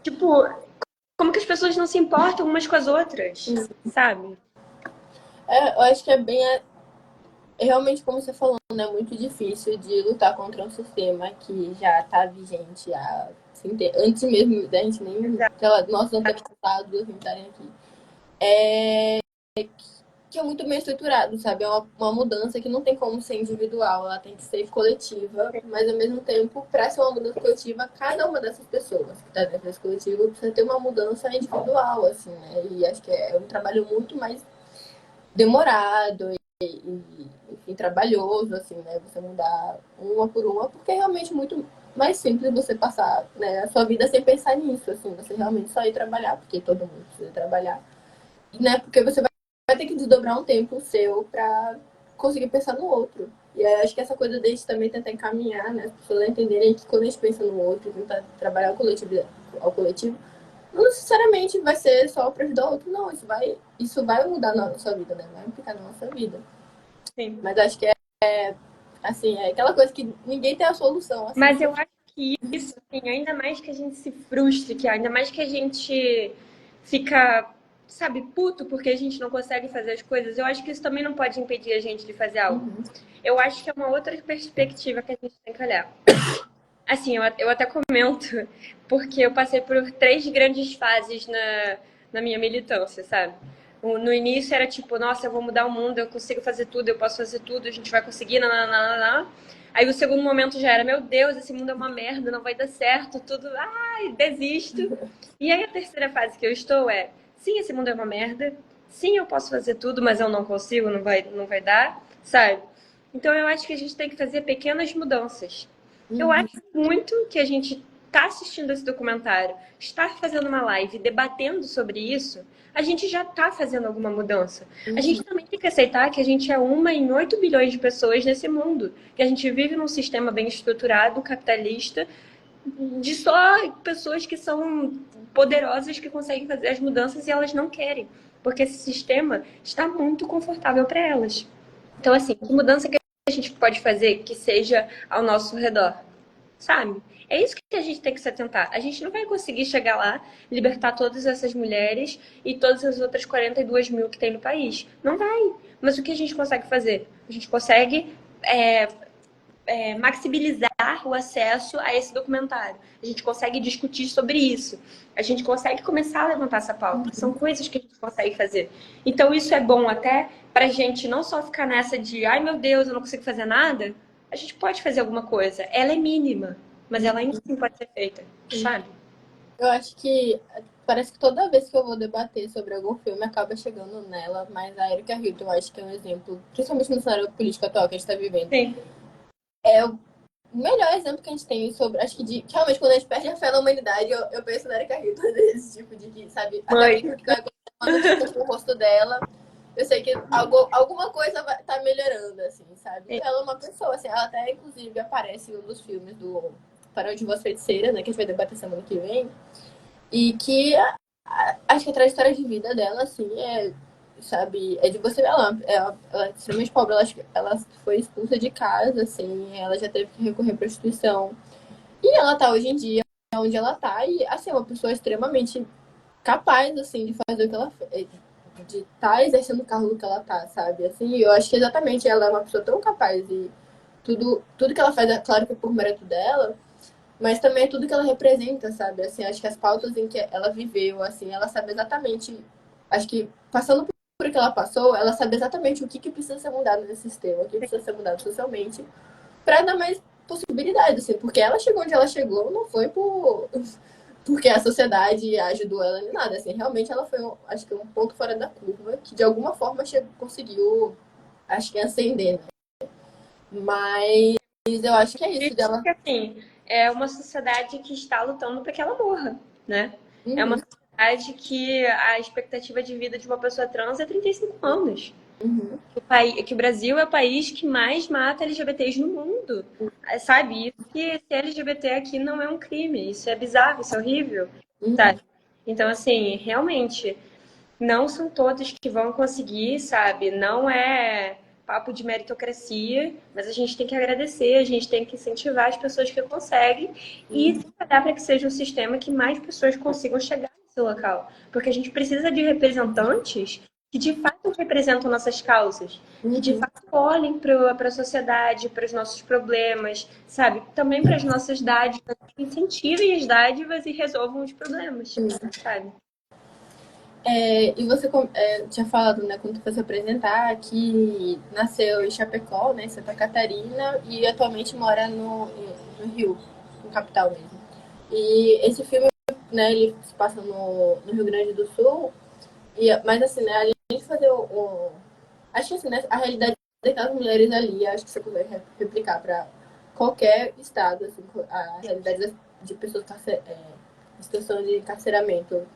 Tipo, como que as pessoas não se importam umas com as outras, sabe? Eu acho que é bem. Realmente, como você falou, né, é muito difícil de lutar contra um sistema que já está vigente há, assim, antes mesmo da gente nem. Sei lá, nossos antepassados entrarem aqui. Que é muito bem estruturado, sabe? É uma mudança que não tem como ser individual, ela tem que ser coletiva, mas ao mesmo tempo, para ser uma mudança coletiva, cada uma dessas pessoas que está dentro desse coletivo precisa ter uma mudança individual, assim, né? E acho que é um trabalho muito mais demorado e enfim, trabalhoso, assim, né? Você mudar uma por uma, porque é realmente muito mais simples você passar, né, a sua vida sem pensar nisso, assim, você realmente só ir trabalhar, porque todo mundo precisa trabalhar, né? Porque você vai ter que desdobrar um tempo seu para conseguir pensar no outro. E aí, acho que essa coisa de também tentar encaminhar, né? As pessoas entenderem que quando a gente pensa no outro, tentar trabalhar ao coletivo, não necessariamente vai ser só para ajudar o outro, não. Isso vai mudar na sua vida, né? Vai implicar na nossa vida. Sim. Mas acho que assim, é aquela coisa que ninguém tem a solução. Assim, Mas eu acho que isso, assim, ainda mais que a gente se frustre, que ainda mais que a gente fica, sabe, puto porque a gente não consegue fazer as coisas, eu acho que isso também não pode impedir a gente de fazer algo. Eu acho que é uma outra perspectiva que a gente tem que olhar. Assim, eu até comento, porque eu passei por 3 grandes fases na minha militância, sabe? No início era tipo, nossa, eu vou mudar o mundo, eu consigo fazer tudo, eu posso fazer tudo, a gente vai conseguir, nananana. Aí o segundo momento já era, meu Deus, esse mundo é uma merda, não vai dar certo, tudo, ai, desisto. E aí a terceira fase que eu estou é, sim, esse mundo é uma merda, sim, eu posso fazer tudo, mas eu não consigo, não vai dar, sabe? Então eu acho que a gente tem que fazer pequenas mudanças. Eu acho muito que a gente está assistindo esse documentário, estar fazendo uma live, debatendo sobre isso, a gente já está fazendo alguma mudança. A gente também tem que aceitar que a gente é uma em 8 bilhões de pessoas nesse mundo, que a gente vive num sistema bem estruturado, capitalista, de só pessoas que são poderosas que conseguem fazer as mudanças e elas não querem, porque esse sistema está muito confortável para elas. Então, assim, que mudança que a gente pode fazer que seja ao nosso redor? Sabe? É isso que a gente tem que se atentar. A gente não vai conseguir chegar lá, libertar todas essas mulheres e todas as outras 42 mil que tem no país. Não vai. Mas o que a gente consegue fazer? A gente consegue maximizar o acesso a esse documentário. A gente consegue discutir sobre isso. A gente consegue começar a levantar essa pauta. São coisas que a gente consegue fazer. Então, isso é bom até para a gente não só ficar nessa de ai meu Deus, eu não consigo fazer nada. A gente pode fazer alguma coisa. Ela é mínima, mas ela ainda assim pode ser feita, sabe? eu acho que parece que toda vez que eu vou debater sobre algum filme acaba chegando nela, mas a Erika Hilton eu acho que é um exemplo, principalmente no cenário político atual que a gente está vivendo. Sim. É o melhor exemplo que a gente tem sobre. Acho que realmente quando a gente perde a fé na humanidade, eu penso na Erika Hilton, desse tipo de que, sabe, até brinco que vai acontecer uma notícia com o rosto dela. Eu sei que alguma coisa tá melhorando, assim, sabe? Sim. Ela é uma pessoa, assim, ela até inclusive aparece em um dos filmes do Para Onde Voz Feiticeira, né? Que a gente vai debater semana que vem. E que acho que a trajetória de vida dela, assim, sabe, é de você ver ela é extremamente pobre, ela foi expulsa de casa, assim, ela já teve que recorrer à prostituição. E ela tá hoje em dia onde ela tá, e assim, é uma pessoa extremamente capaz, assim, de fazer o que ela fez, de estar exercendo o cargo que ela tá, sabe? Assim, eu acho que exatamente ela é uma pessoa tão capaz e tudo que ela faz, é claro que é por mérito dela, mas também é tudo que ela representa, sabe? Assim, acho que as pautas em que ela viveu, assim, ela sabe exatamente, acho que passando por o que ela passou, ela sabe exatamente o que precisa ser mudado nesse sistema, o que precisa ser mudado socialmente, para dar mais possibilidades, assim, porque ela chegou onde ela chegou, não foi porque a sociedade ajudou ela nem nada, assim, realmente ela foi, acho que um ponto fora da curva, que de alguma forma conseguiu, acho que ascender, né? Mas eu acho que é isso dela. Assim, é uma sociedade que está lutando para que ela morra, né? É uma Uhum, sociedade que a expectativa de vida de uma pessoa trans é 35 anos. uhum, Que o Brasil é o país que mais mata LGBTs no mundo. Sabe? Isso que ser LGBT aqui não é um crime. Isso é bizarro, isso é horrível. uhum, Sabe? Então, assim, realmente, não são todos que vão conseguir, sabe? Não é papo de meritocracia, mas a gente tem que agradecer, a gente tem que incentivar as pessoas que conseguem e uhum, trabalhar para que seja um sistema que mais pessoas consigam chegar nesse local. Porque a gente precisa de representantes que de fato representam nossas causas, que de uhum. fato olhem para a sociedade, para os nossos problemas, sabe? Também para as nossas dádivas, que incentivem as dádivas e resolvam os problemas, sabe? E você tinha falado, né, quando foi se apresentar, que nasceu em Chapecó, né, em Santa Catarina, e atualmente mora no Rio, no capital mesmo. E esse filme, né, ele se passa no Rio Grande do Sul, mas assim, né, além de fazer acho que assim, né, a realidade daquelas mulheres ali, acho que você consegue replicar para qualquer estado, assim, a realidade de pessoas em situação de encarceramento.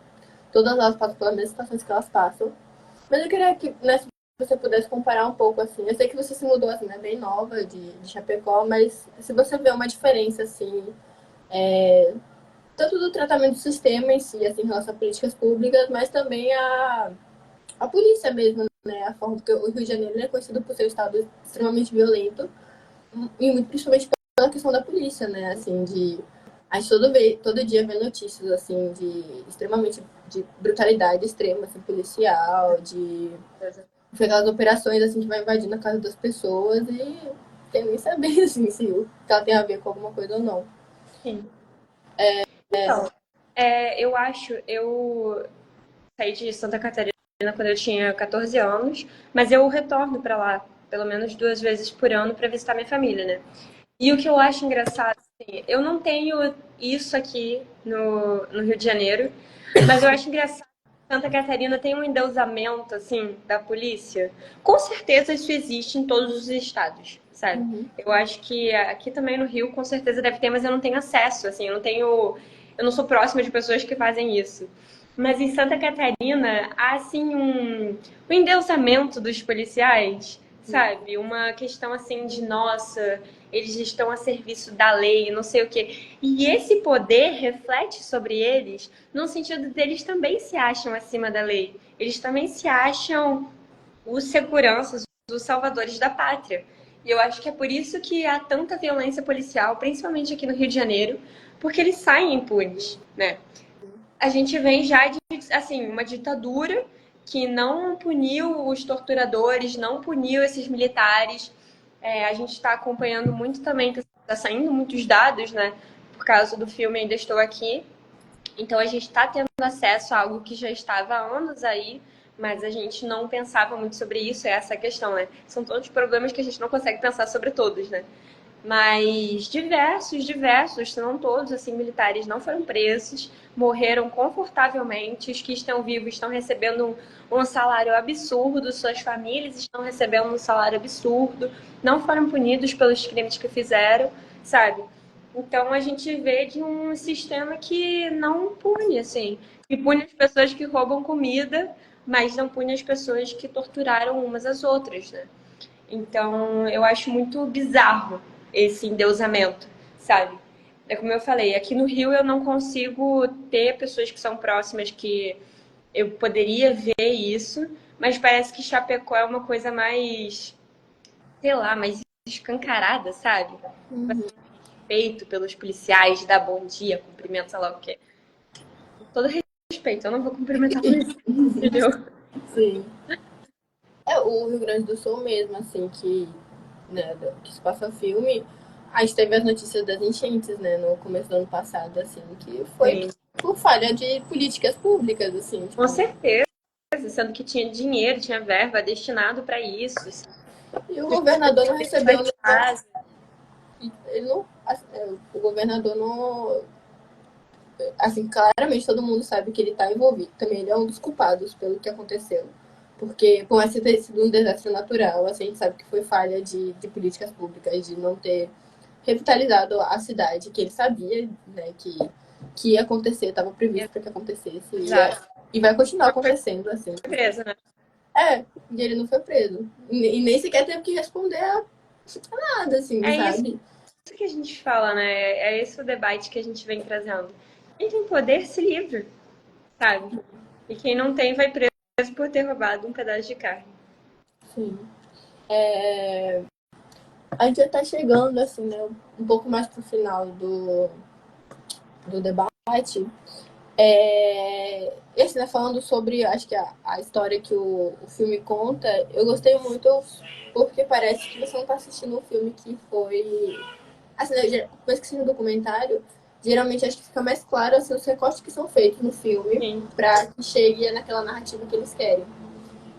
Todas elas passam pelas mesmas situações que elas passam. Mas eu queria que, né, se você pudesse comparar um pouco, assim. Eu sei que você se mudou, assim, né, bem nova de Chapecó, mas se você vê uma diferença, assim, tanto do tratamento do sistema em si, assim, em relação a políticas públicas, mas também a polícia mesmo, né? A forma que o Rio de Janeiro é conhecido por ser um estado extremamente violento, e muito principalmente pela questão da polícia, né? Assim, a gente todo dia vê notícias, assim, extremamente de brutalidade extrema, assim, policial, de aquelas operações, assim, que vai invadindo a casa das pessoas e tem nem saber, assim, se ela tem a ver com alguma coisa ou não. Sim. Então, eu saí de Santa Catarina quando eu tinha 14 anos, mas eu retorno para lá pelo menos 2 vezes por ano para visitar minha família, né? E o que eu acho engraçado, assim, eu não tenho isso aqui no Rio de Janeiro, mas eu acho engraçado que Santa Catarina tem um endeusamento, assim, da polícia. Com certeza isso existe em todos os estados, sabe? Uhum. Eu acho que aqui também no Rio, com certeza deve ter, mas eu não tenho acesso, assim, eu não sou próxima de pessoas que fazem isso. Mas em Santa Catarina há, assim, um endeusamento dos policiais, sabe? Uma questão, assim, de, nossa, eles estão a serviço da lei, não sei o quê. E esse poder reflete sobre eles no sentido deles também se acham acima da lei. Eles também se acham os seguranças, os salvadores da pátria. E eu acho que é por isso que há tanta violência policial, principalmente aqui no Rio de Janeiro, porque eles saem impunes, né? A gente vem já de, assim, uma ditadura que não puniu os torturadores, não puniu esses militares. A gente está acompanhando muito também, está saindo muitos dados, né? Por causa do filme Ainda Estou Aqui. Então a gente está tendo acesso a algo que já estava há anos aí, mas a gente não pensava muito sobre isso, é essa a questão, né? São todos problemas que a gente não consegue pensar sobre todos, né? Mas diversos, se não todos, assim, militares não foram presos, morreram confortavelmente, os que estão vivos estão recebendo um salário absurdo, suas famílias estão recebendo um salário absurdo, não foram punidos pelos crimes que fizeram, sabe? Então a gente vê de um sistema que não pune, assim, que pune as pessoas que roubam comida, mas não pune as pessoas que torturaram umas às outras, né? Então, eu acho muito bizarro esse endeusamento, sabe? É como eu falei, aqui no Rio eu não consigo ter pessoas que são próximas que eu poderia ver isso, mas parece que Chapecó é uma coisa mais, sei lá, mais escancarada, sabe? Uhum. Respeito pelos policiais, dar bom dia, cumprimento, sei lá o quê. Com todo respeito, eu não vou cumprimentar polícia, entendeu? Sim. É, o Rio Grande do Sul mesmo, assim, né, que se passa filme, a gente teve as notícias das enchentes, né, no começo do ano passado, assim, que foi Sim, por falha de políticas públicas, assim, com tipo, certeza, sendo que tinha dinheiro, tinha verba destinado para isso, e o governador não recebeu, de casa. ele não, o governador não, assim, claramente todo mundo sabe que ele está envolvido, também ele é um dos culpados pelo que aconteceu, porque por ter sido um desastre natural, assim, a gente sabe que foi falha de políticas públicas, de não ter revitalizado a cidade, que ele sabia, né, que ia acontecer, estava previsto para que acontecesse. E vai continuar acontecendo, assim. Preso, né? E ele não foi preso. E nem sequer teve que responder a nada, assim, sabe? Isso que a gente fala, né? É esse o debate que a gente vem trazendo. Quem tem poder se livra, sabe? E quem não tem vai preso por ter roubado um pedaço de carne. Sim. A gente já tá chegando, assim, né, um pouco mais pro final do debate. Esse, né, falando sobre, acho que a história que o filme conta, eu gostei muito porque parece que você não tá assistindo um filme que foi... Assim, né, depois que assiste um documentário, geralmente acho que fica mais claro assim, os recortes que são feitos no filme para que chegue naquela narrativa que eles querem.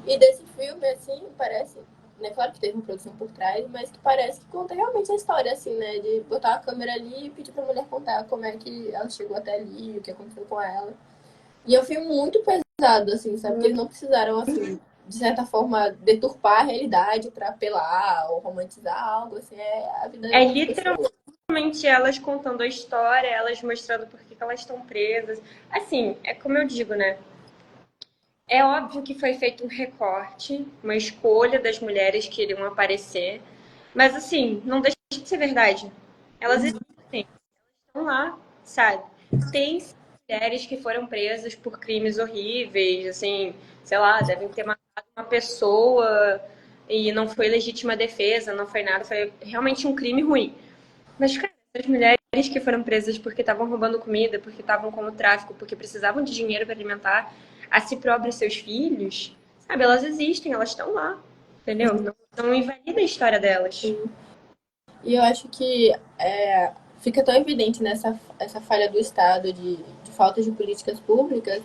E desse filme, assim, parece, né, claro que teve uma produção por trás, mas que parece que conta realmente a história, assim, né, de botar a câmera ali e pedir pra mulher contar como é que ela chegou até ali, o que aconteceu com ela. E é um filme muito pesado, assim, sabe? Porque eles não precisaram, assim, de certa forma, deturpar a realidade pra apelar ou romantizar algo, assim, é a vida É das pessoas. literalmente elas contando a história, elas mostrando por que elas estão presas. Assim, é como eu digo, né? É óbvio que foi feito um recorte, uma escolha das mulheres que iriam aparecer, mas assim, não deixa de ser verdade. Elas existem, estão lá, sabe? Tem mulheres que foram presas por crimes horríveis, assim, sei lá, devem ter matado uma pessoa e não foi legítima defesa, não foi nada, foi realmente um crime ruim. Mas, cara, as mulheres que foram presas porque estavam roubando comida, porque estavam com o tráfico, porque precisavam de dinheiro para alimentar a si próprias e seus filhos, sabe? Elas existem, elas estão lá, entendeu? Não invalida a história delas. E eu acho que fica tão evidente nessa essa falha do Estado de falta de políticas públicas,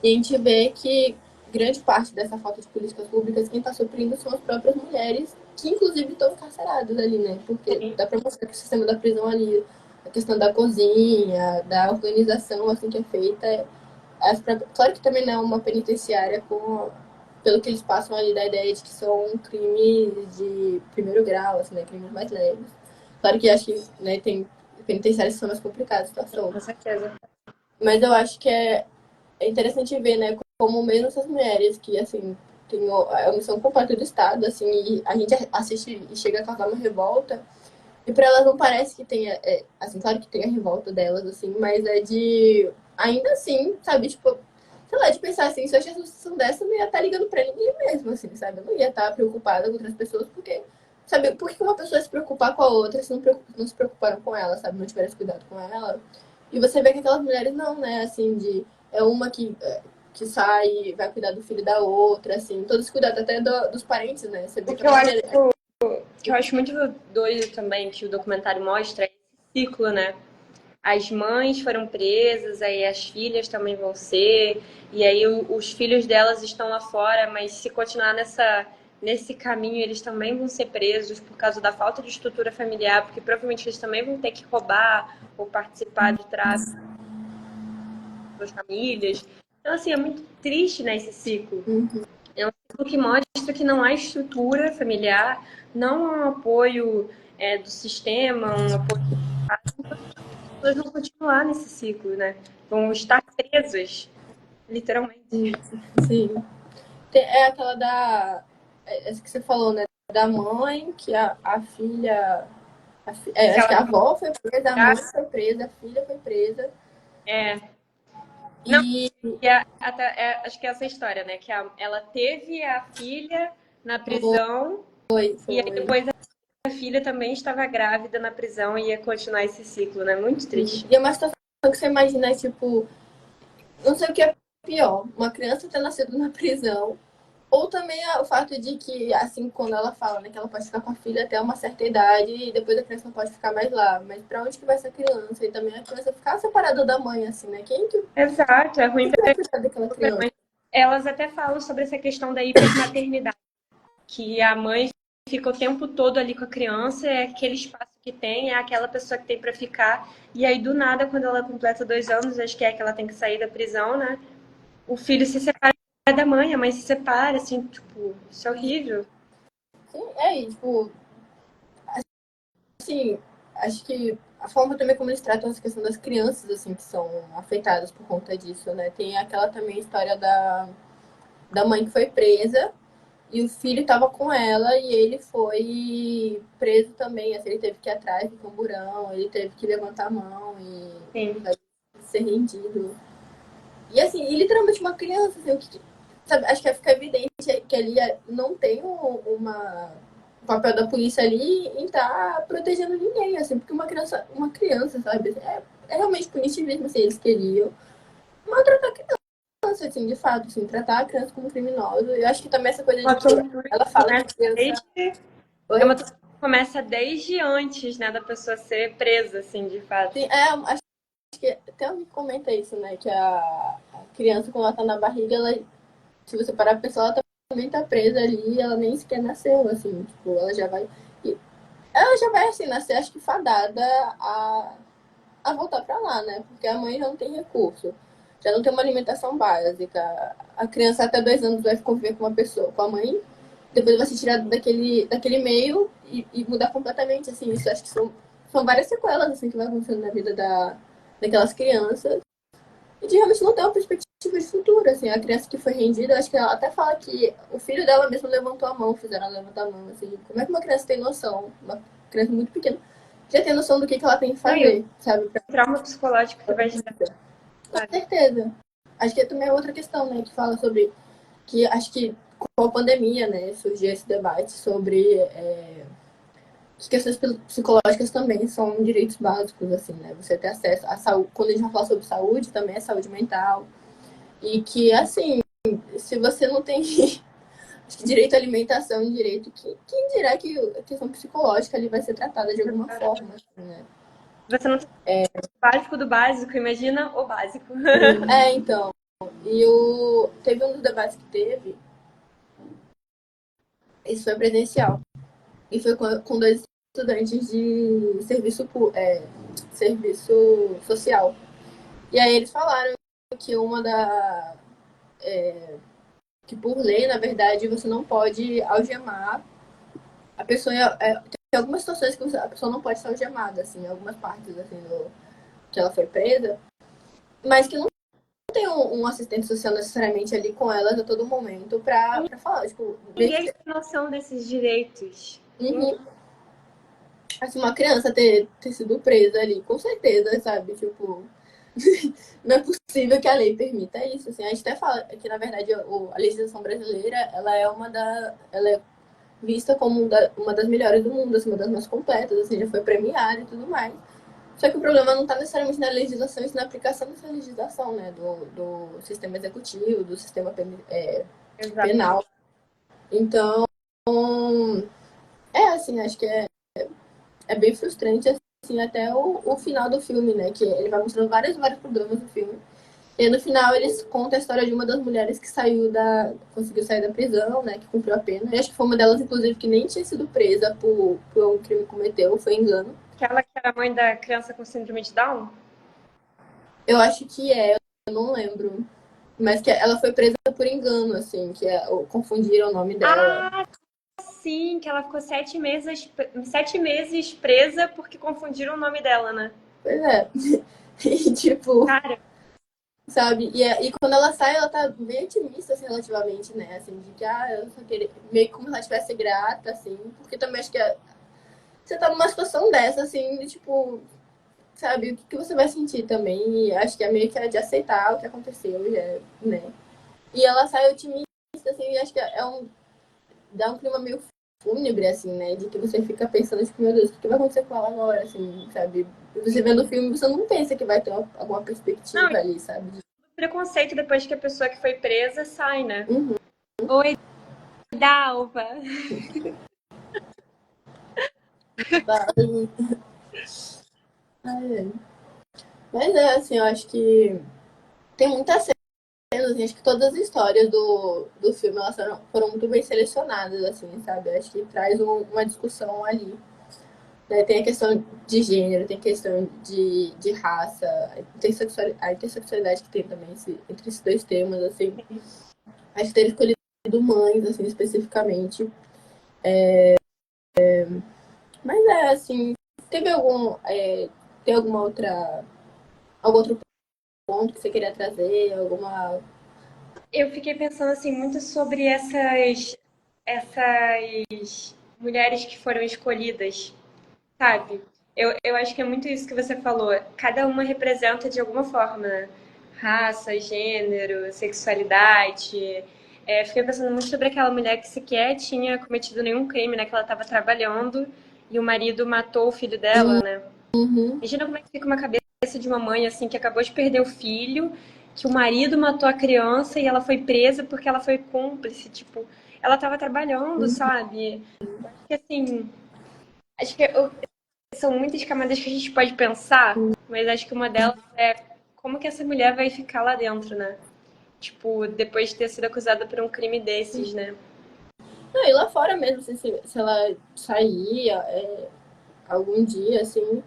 e a gente vê que grande parte dessa falta de políticas públicas, quem está sofrendo são as próprias mulheres, que inclusive estão encarceradas ali, né? Porque dá para mostrar que o sistema da prisão ali, a questão da cozinha, da organização assim que é feita, claro que também não é uma penitenciária pelo que eles passam ali da ideia de que são crimes de primeiro grau, assim, né? Crimes mais leves. Claro que acho que, né, tem penitenciários que são mais complicadas a situação. Com certeza. Mas eu acho que é interessante ver, né, como mesmo essas mulheres que, assim, têm a omissão completa do Estado, assim, e a gente assiste e chega a causar uma revolta, e para elas não parece que tenha, assim, claro que tem a revolta delas, assim, mas é de, ainda assim, sabe, tipo, sei lá, de pensar assim, se eu tivesse uma situação dessa, eu não ia estar ligando pra ninguém mesmo, assim, sabe? Eu não ia estar preocupada com outras pessoas, porque, sabe, por que uma pessoa se preocupar com a outra se não se preocuparam com ela, sabe? Não tiveram esse cuidado com ela. E você vê que aquelas mulheres não, né, assim, é uma que sai, vai cuidar do filho da outra, assim, todo esse cuidado até dos parentes, né? Você vê O que que a eu acho, mulher. que eu acho muito doido também, que o documentário mostra, é esse ciclo, né? As mães foram presas, aí as filhas também vão ser, e aí os filhos delas estão lá fora, mas se continuar nesse caminho, eles também vão ser presos por causa da falta de estrutura familiar, porque provavelmente eles também vão ter que roubar ou participar de tráfico das famílias. Então, assim, é muito triste, né, esse ciclo. É um ciclo que mostra que não há estrutura familiar, não há um apoio do sistema, um apoio, pessoas vão continuar nesse ciclo, né? Vão estar presas, literalmente. Sim. É aquela essa que você falou, né? Da mãe, que a filha. Que Acho que ela a avó foi presa, a mãe foi presa, a filha foi presa. é, não, E acho que é essa história, né? Que ela teve a filha na prisão e aí foi. depois a filha também estava grávida na prisão e ia continuar esse ciclo, né? Muito triste. E é uma situação que você imagina, tipo, não sei o que é pior, uma criança ter nascido na prisão, ou também o fato de que, assim, quando ela fala, né, que ela pode ficar com a filha até uma certa idade e depois a criança não pode ficar mais lá. Mas pra onde que vai essa criança? E também a criança ficar separada da mãe, assim, né? Exato, é ruim Quem que vai cuidar daquela para criança? mãe. Elas até falam sobre essa questão da hipermaternidade, que a mãe fica o tempo todo ali com a criança, é aquele espaço que tem, é aquela pessoa que tem para ficar, e aí do nada, quando ela completa 2 anos, acho que é que ela tem que sair da prisão, né? O filho se separa da mãe, a mãe se separa, assim, tipo, isso é horrível. Sim, tipo, assim, acho que a forma também como eles tratam essa questão das crianças, assim, que são afetadas por conta disso, né? Tem aquela também história da mãe que foi presa e o filho estava com ela e ele foi preso também. Assim, ele teve que ir atrás do camburão, ele teve que levantar a mão e Sim. ser rendido. E assim, e literalmente uma criança, assim, que, sabe, acho que fica evidente que ali não tem uma o papel da polícia ali em estar protegendo ninguém, assim, porque uma criança, sabe, é realmente punitivismo, assim, eles queriam maltratar a criança, assim, de fato, assim, tratar a criança como criminosa. Eu acho que também essa coisa de Uma que tortura ela que fala de começa criança. desde, é uma Oi? tortura que começa desde antes, né, da pessoa ser presa, assim, de fato. Sim, acho que até alguém comenta isso, né, que a criança, quando ela tá na barriga, ela, se você parar pra pensar, ela também tá presa ali, ela nem sequer nasceu, assim, tipo, ela já vai, assim, nascer, acho que fadada a voltar pra lá, né, porque a mãe já não tem recurso, já não tem uma alimentação básica, a criança até 2 anos vai conviver com uma pessoa, com a mãe, depois vai ser tirada daquele meio e mudar completamente, assim, isso acho que são várias sequelas, assim, que vai acontecendo na vida daquelas crianças, e de realmente não ter uma perspectiva de futuro, assim, a criança que foi rendida, acho que ela até fala que o filho dela mesmo levantou a mão, fizeram ela levantar a mão, assim, como é que uma criança tem noção, uma criança muito pequena, já tem noção do que ela tem que Não, e o fazer, sabe, pra trauma psicológico que vai gerar, com sabe? certeza. Acho que também é outra questão, né, que fala sobre, que acho que com a pandemia, né, surgiu esse debate sobre as questões psicológicas também são direitos básicos, assim, né, você ter acesso à saúde, quando a gente vai falar sobre saúde, também é saúde mental, e que, assim, se você não tem acho que direito à alimentação e direito, quem dirá que a questão psicológica ali vai ser tratada de alguma forma, assim, né? Você não tem o básico do básico, imagina o básico. Então, teve um dos debates que teve, isso foi presencial, e foi com dois estudantes de serviço social. E aí eles falaram que que por lei, na verdade, você não pode algemar a pessoa. Tem algumas situações que a pessoa não pode ser algemada, assim, algumas partes, assim, que ela foi presa, mas que não tem um assistente social necessariamente ali com elas a todo momento pra falar, tipo, Ninguém tem noção desses direitos. uhum, assim, uma criança ter sido presa ali, com certeza, sabe? Tipo, não é possível que a lei permita isso. Assim, a gente até fala que, na verdade, a legislação brasileira, ela é vista como uma das melhores do mundo, assim, uma das mais completas, assim, já foi premiada e tudo mais. Só que o problema não está necessariamente na legislação, isso na aplicação dessa legislação, né? Do sistema executivo, do sistema Exato. penal. Então, assim, acho que é bem frustrante, assim, até o final do filme, né? Que ele vai mostrando vários problemas do filme. E no final eles contam a história de uma das mulheres que conseguiu sair da prisão, né? Que cumpriu a pena. E acho que foi uma delas, inclusive, que nem tinha sido presa por um crime que cometeu, foi engano. Aquela que era mãe da criança com síndrome de Down? Eu acho que eu não lembro. Mas que ela foi presa por engano, assim, confundiram o nome dela. Ah, sim, que ela ficou 7 meses presa porque confundiram o nome dela, né? Pois é. E, tipo, Cara, sabe? E quando ela sai, ela tá bem otimista, assim, relativamente, né? Assim, de que, eu só queria. Meio que como se ela estivesse grata, assim. Porque também acho que você tá numa situação dessa, assim, de tipo, sabe? O que você vai sentir também? E acho que é meio que de aceitar o que aconteceu, já, né? E ela sai otimista, assim, e acho que dá um clima meio fúnebre, assim, né? De que você fica pensando, tipo, meu Deus, o que vai acontecer com ela agora, assim, sabe? Você vendo o filme, você não pensa que vai ter alguma não, perspectiva ali, sabe? preconceito depois que a pessoa que foi presa sai, né? Uhum. Oi, Dalva. Tá. Ai, mas assim, eu acho que tem muitas cenas, assim, acho que todas as histórias do filme, elas foram muito bem selecionadas, assim, sabe? Eu acho que traz uma discussão ali. Né? Tem a questão de gênero, tem a questão de raça, a intersexualidade que tem também entre esses dois temas, assim. Acho que ter escolhido mães, assim, especificamente. Mas assim, Teve tem algum outro ponto que você queria trazer? Alguma. Eu fiquei pensando assim muito sobre essas mulheres que foram escolhidas, sabe? Eu acho que é muito isso que você falou. Cada uma representa de alguma forma, né? Raça, gênero, sexualidade. Fiquei pensando muito sobre aquela mulher que sequer tinha cometido nenhum crime, né? Que ela estava trabalhando e o marido matou o filho dela, né? Uhum. Imagina como é que fica uma cabeça de uma mãe assim que acabou de perder o filho, que o marido matou a criança e ela foi presa porque ela foi cúmplice, tipo, ela estava trabalhando, sabe? Acho que assim, acho que são muitas camadas que a gente pode pensar, mas acho que uma delas é como que essa mulher vai ficar lá dentro, né? Tipo, depois de ter sido acusada por um crime desses, né? Não, e lá fora mesmo, assim, se ela sair algum dia, assim,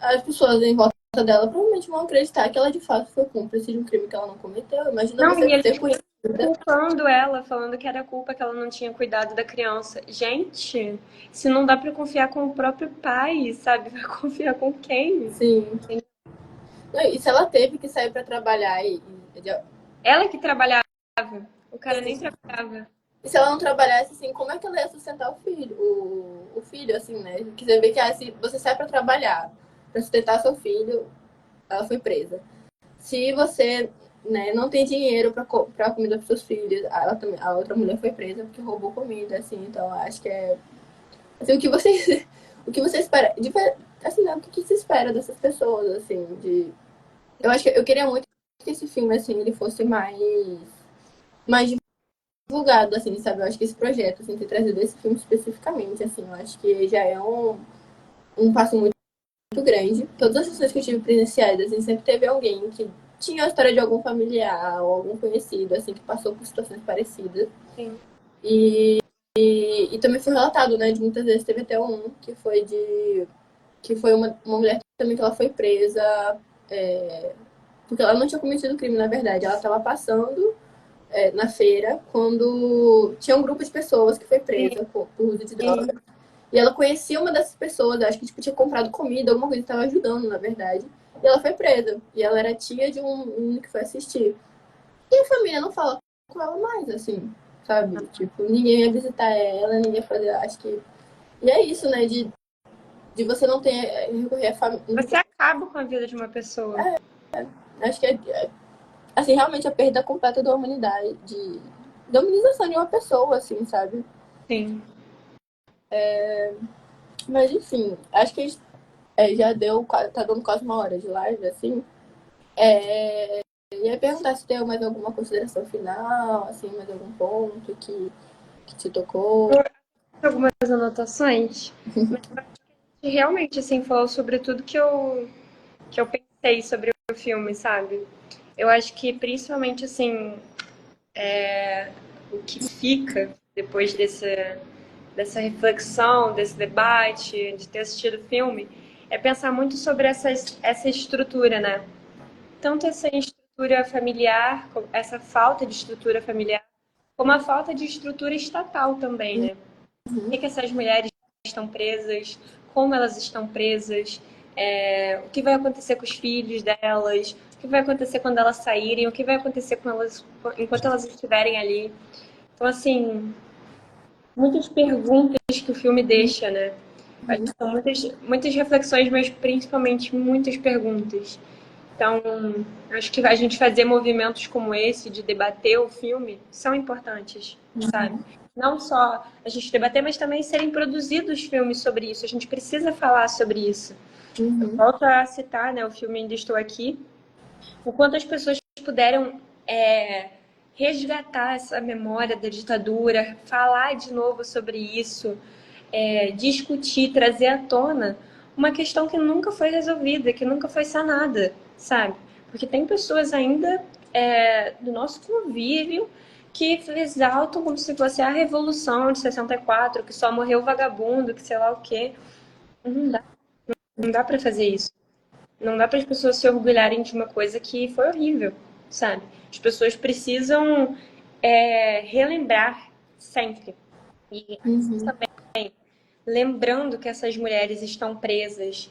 as pessoas em volta dela provavelmente vão acreditar que ela de fato foi cúmplice de um crime que ela não cometeu. Imagina Não, você e ser eles conhecida. culpando ela, falando que era culpa que ela não tinha cuidado da criança. Gente, se não dá pra confiar com o próprio pai, sabe? Vai confiar com quem? Sim. Não, e se ela teve que sair para trabalhar Ela que trabalhava, o cara nem trabalhava. e se ela não trabalhasse, assim, como é que ela ia sustentar o filho? O filho, assim, né? Que você vê que se você sai para trabalhar, para sustentar seu filho, ela foi presa. Se você, né, não tem dinheiro para comprar comida para seus filhos, ela também, a outra mulher foi presa porque roubou comida, assim. Então, acho que assim, o que você espera, assim, né, o que se espera dessas pessoas, assim, eu acho que eu queria muito que esse filme, assim, ele fosse mais divulgado, assim, sabe? Eu acho que esse projeto, assim, ter trazido esse filme especificamente, assim, eu acho que já é um passo muito grande. Todas as sessões que eu tive presenciais, assim, sempre teve alguém que tinha a história de algum familiar ou algum conhecido, assim, que passou por situações parecidas. Sim. E também foi relatado, né, de muitas vezes teve até um que foi uma mulher também que ela foi presa porque ela não tinha cometido crime, na verdade. Ela estava passando na feira quando tinha um grupo de pessoas que foi presa por uso de drogas. E ela conhecia uma dessas pessoas, acho que tipo, tinha comprado comida, alguma coisa, estava ajudando, na verdade. E ela foi presa. E ela era tia de um menino que foi assistir. E a família não fala com ela mais, assim, sabe? Tipo, ninguém ia visitar ela, ninguém ia fazer. Acho que. E é isso, né? De você não ter recorrer à família. Você acaba com a vida de uma pessoa. Acho que assim, realmente a perda completa da humanidade, da humanização de uma pessoa, assim, sabe? Sim. Mas enfim, acho que a gente já deu, tá dando quase uma hora de live, assim. Ia perguntar se tem mais alguma consideração final, assim, mais algum ponto que te tocou. Algumas anotações, mas realmente, assim, falou sobre tudo que eu pensei sobre o filme, sabe? Eu acho que principalmente, assim, o que fica depois dessa reflexão, desse debate, de ter assistido o filme, é pensar muito sobre essa estrutura, né? Tanto essa estrutura familiar, essa falta de estrutura familiar, como a falta de estrutura estatal também, né? Por que essas mulheres estão presas, como elas estão presas, o que vai acontecer com os filhos delas, o que vai acontecer quando elas saírem, o que vai acontecer com elas enquanto elas estiverem ali. Então, assim, muitas perguntas que o filme deixa, né? Acho que são muitas reflexões, mas principalmente muitas perguntas. Então, acho que a gente fazer movimentos como esse, de debater o filme, são importantes, sabe? Não só a gente debater, mas também serem produzidos filmes sobre isso. A gente precisa falar sobre isso. Eu volto a citar, né, o filme Ainda Estou Aqui. O quanto as pessoas puderam resgatar essa memória da ditadura, falar de novo sobre isso, discutir, trazer à tona uma questão que nunca foi resolvida, que nunca foi sanada, sabe? Porque tem pessoas ainda do nosso convívio que exaltam como se fosse a Revolução de 64, que só morreu vagabundo, que sei lá o quê. Não dá, não dá para fazer isso. Não dá para as pessoas se orgulharem de uma coisa que foi horrível, sabe? As pessoas precisam relembrar sempre. E também lembrando que essas mulheres estão presas,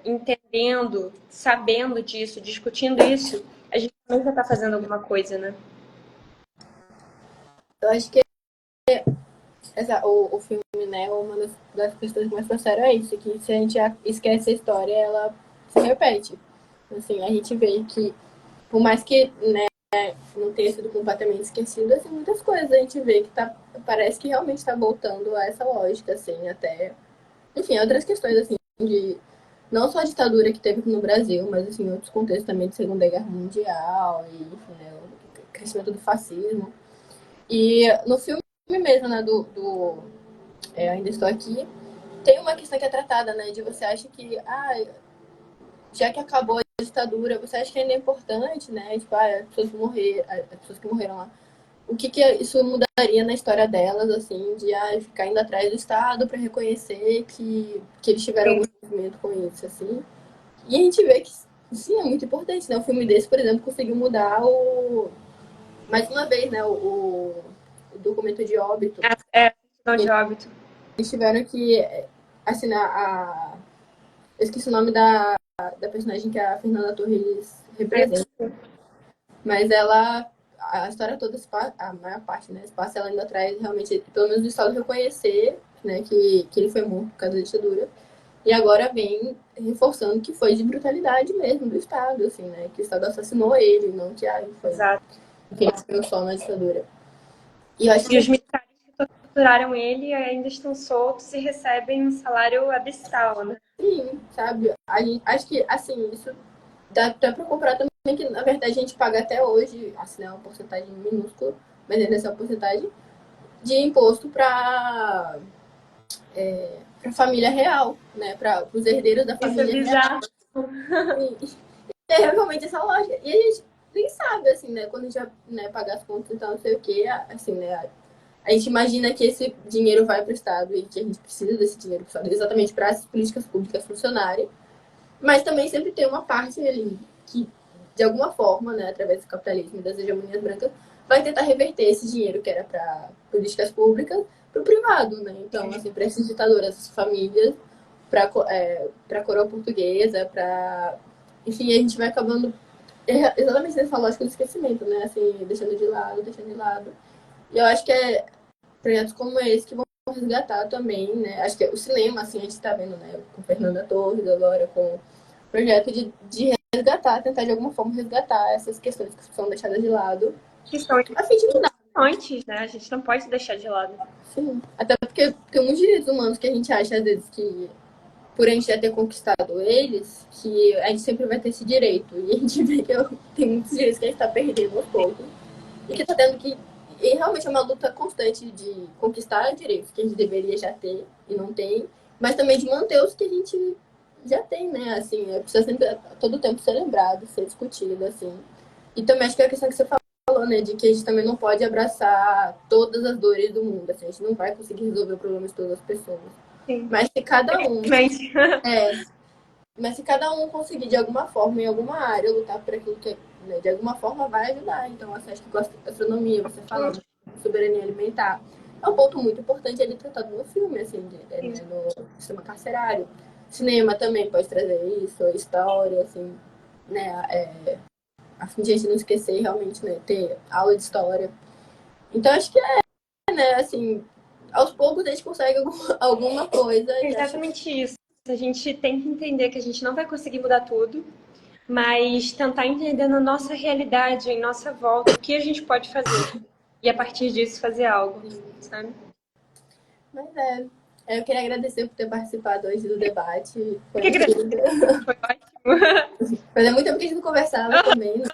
entendendo, sabendo disso, discutindo isso, a gente também já está fazendo alguma coisa, né? Eu acho que o filme, né, uma das questões que mais trouxeram é isso, que se a gente esquece a história, ela se repete. Assim, a gente vê que, por mais que, né, não tenha sido completamente esquecido, assim, muitas coisas a gente vê que parece que realmente está voltando a essa lógica, assim, até, enfim, outras questões, assim, de não só a ditadura que teve aqui no Brasil, mas, assim, outros contextos também de Segunda Guerra Mundial e, enfim, né, o crescimento do fascismo. E no filme mesmo, né, Ainda Estou Aqui, tem uma questão que é tratada, né, de você acha que, já que acabou a ditadura, você acha que ainda é importante, né, tipo, as pessoas que morreram lá, o que isso mudaria na história delas, assim, de ficar indo atrás do Estado para reconhecer que eles tiveram algum envolvimento com isso, assim. E a gente vê que, sim, é muito importante, né? O filme desse, por exemplo, conseguiu mudar mais uma vez, né, o documento de óbito. É, questão de óbito. Eles tiveram que assinar eu esqueci o nome da personagem que a Fernanda Torres representa. Mas a história toda, a maior parte, né, se passa ela indo atrás, realmente, pelo menos do Estado reconhecer, né, que ele foi morto por causa da ditadura. E agora vem reforçando que foi de brutalidade mesmo do Estado, assim, né, que o Estado assassinou ele, não que foi Exato. que ele foi só na ditadura. E eu acho E os que militares que torturaram ele ainda estão soltos e recebem um salário abissal, né? sim, sabe? Acho que, assim, isso dá para comparar também que, na verdade, a gente paga até hoje, assim, é uma porcentagem minúscula, mas ainda é uma porcentagem de imposto para a família real, né? Para os herdeiros da Isso é família real. bizarro. E é realmente essa lógica. E a gente nem sabe, assim, né? Quando a gente vai, né, pagar as contas e tal, não sei o quê, assim, né? A gente imagina que esse dinheiro vai para o Estado e que a gente precisa desse dinheiro para o Estado exatamente para as políticas públicas funcionarem. Mas também sempre tem uma parte ali que, de alguma forma, né, através do capitalismo e das hegemonias brancas, vai tentar reverter esse dinheiro que era para políticas públicas para o privado, né? Então, assim, para essas ditaduras, essas famílias, para a coroa portuguesa, para... Enfim, a gente vai acabando exatamente nessa lógica do esquecimento, né? Assim, deixando de lado, deixando de lado. E eu acho que é projetos como esse que vão resgatar também, né? Acho que o cinema, assim, a gente está vendo, né? Com Fernanda Torres agora, com o projeto de resgatar, tentar de alguma forma resgatar essas questões que são deixadas de lado, Que são a fim de mudar. importantes, né? A gente não pode deixar de lado. Sim. Até porque tem muitos direitos humanos que a gente acha, às vezes, que por a gente já ter conquistado eles, que a gente sempre vai ter esse direito. E a gente vê que tem muitos direitos que a gente está perdendo aos poucos. E que está tendo que. E realmente é uma luta constante de conquistar direitos que a gente deveria já ter e não tem, mas também de manter os que a gente já tem, né? Assim, precisa sempre, a todo tempo ser lembrado, ser discutido, assim. E também acho que é a questão que você falou, né? De que a gente também não pode abraçar todas as dores do mundo. Assim, a gente não vai conseguir resolver o problema de todas as pessoas. Sim. Mas se cada um. Infelizmente. Mas se cada um conseguir de alguma forma, em alguma área, lutar por aquilo que, né, de alguma forma vai ajudar. Então, assim, acho que gastronomia, você falando, soberania alimentar, é um ponto muito importante ali tratado no filme, assim, né, no sistema carcerário. Cinema também pode trazer isso, história, assim, né, a fim de a gente não esquecer realmente, né, ter aula de história. Então, acho que né, assim, aos poucos a gente consegue alguma coisa. É exatamente isso. A gente tem que entender que a gente não vai conseguir mudar tudo, mas tentar entender na nossa realidade, em nossa volta, o que a gente pode fazer. E a partir disso fazer algo, sabe? Mas eu queria agradecer por ter participado hoje do debate. Eu Foi que agradeço. incrível. Foi ótimo. Fazia muito tempo que a gente não conversava também, né?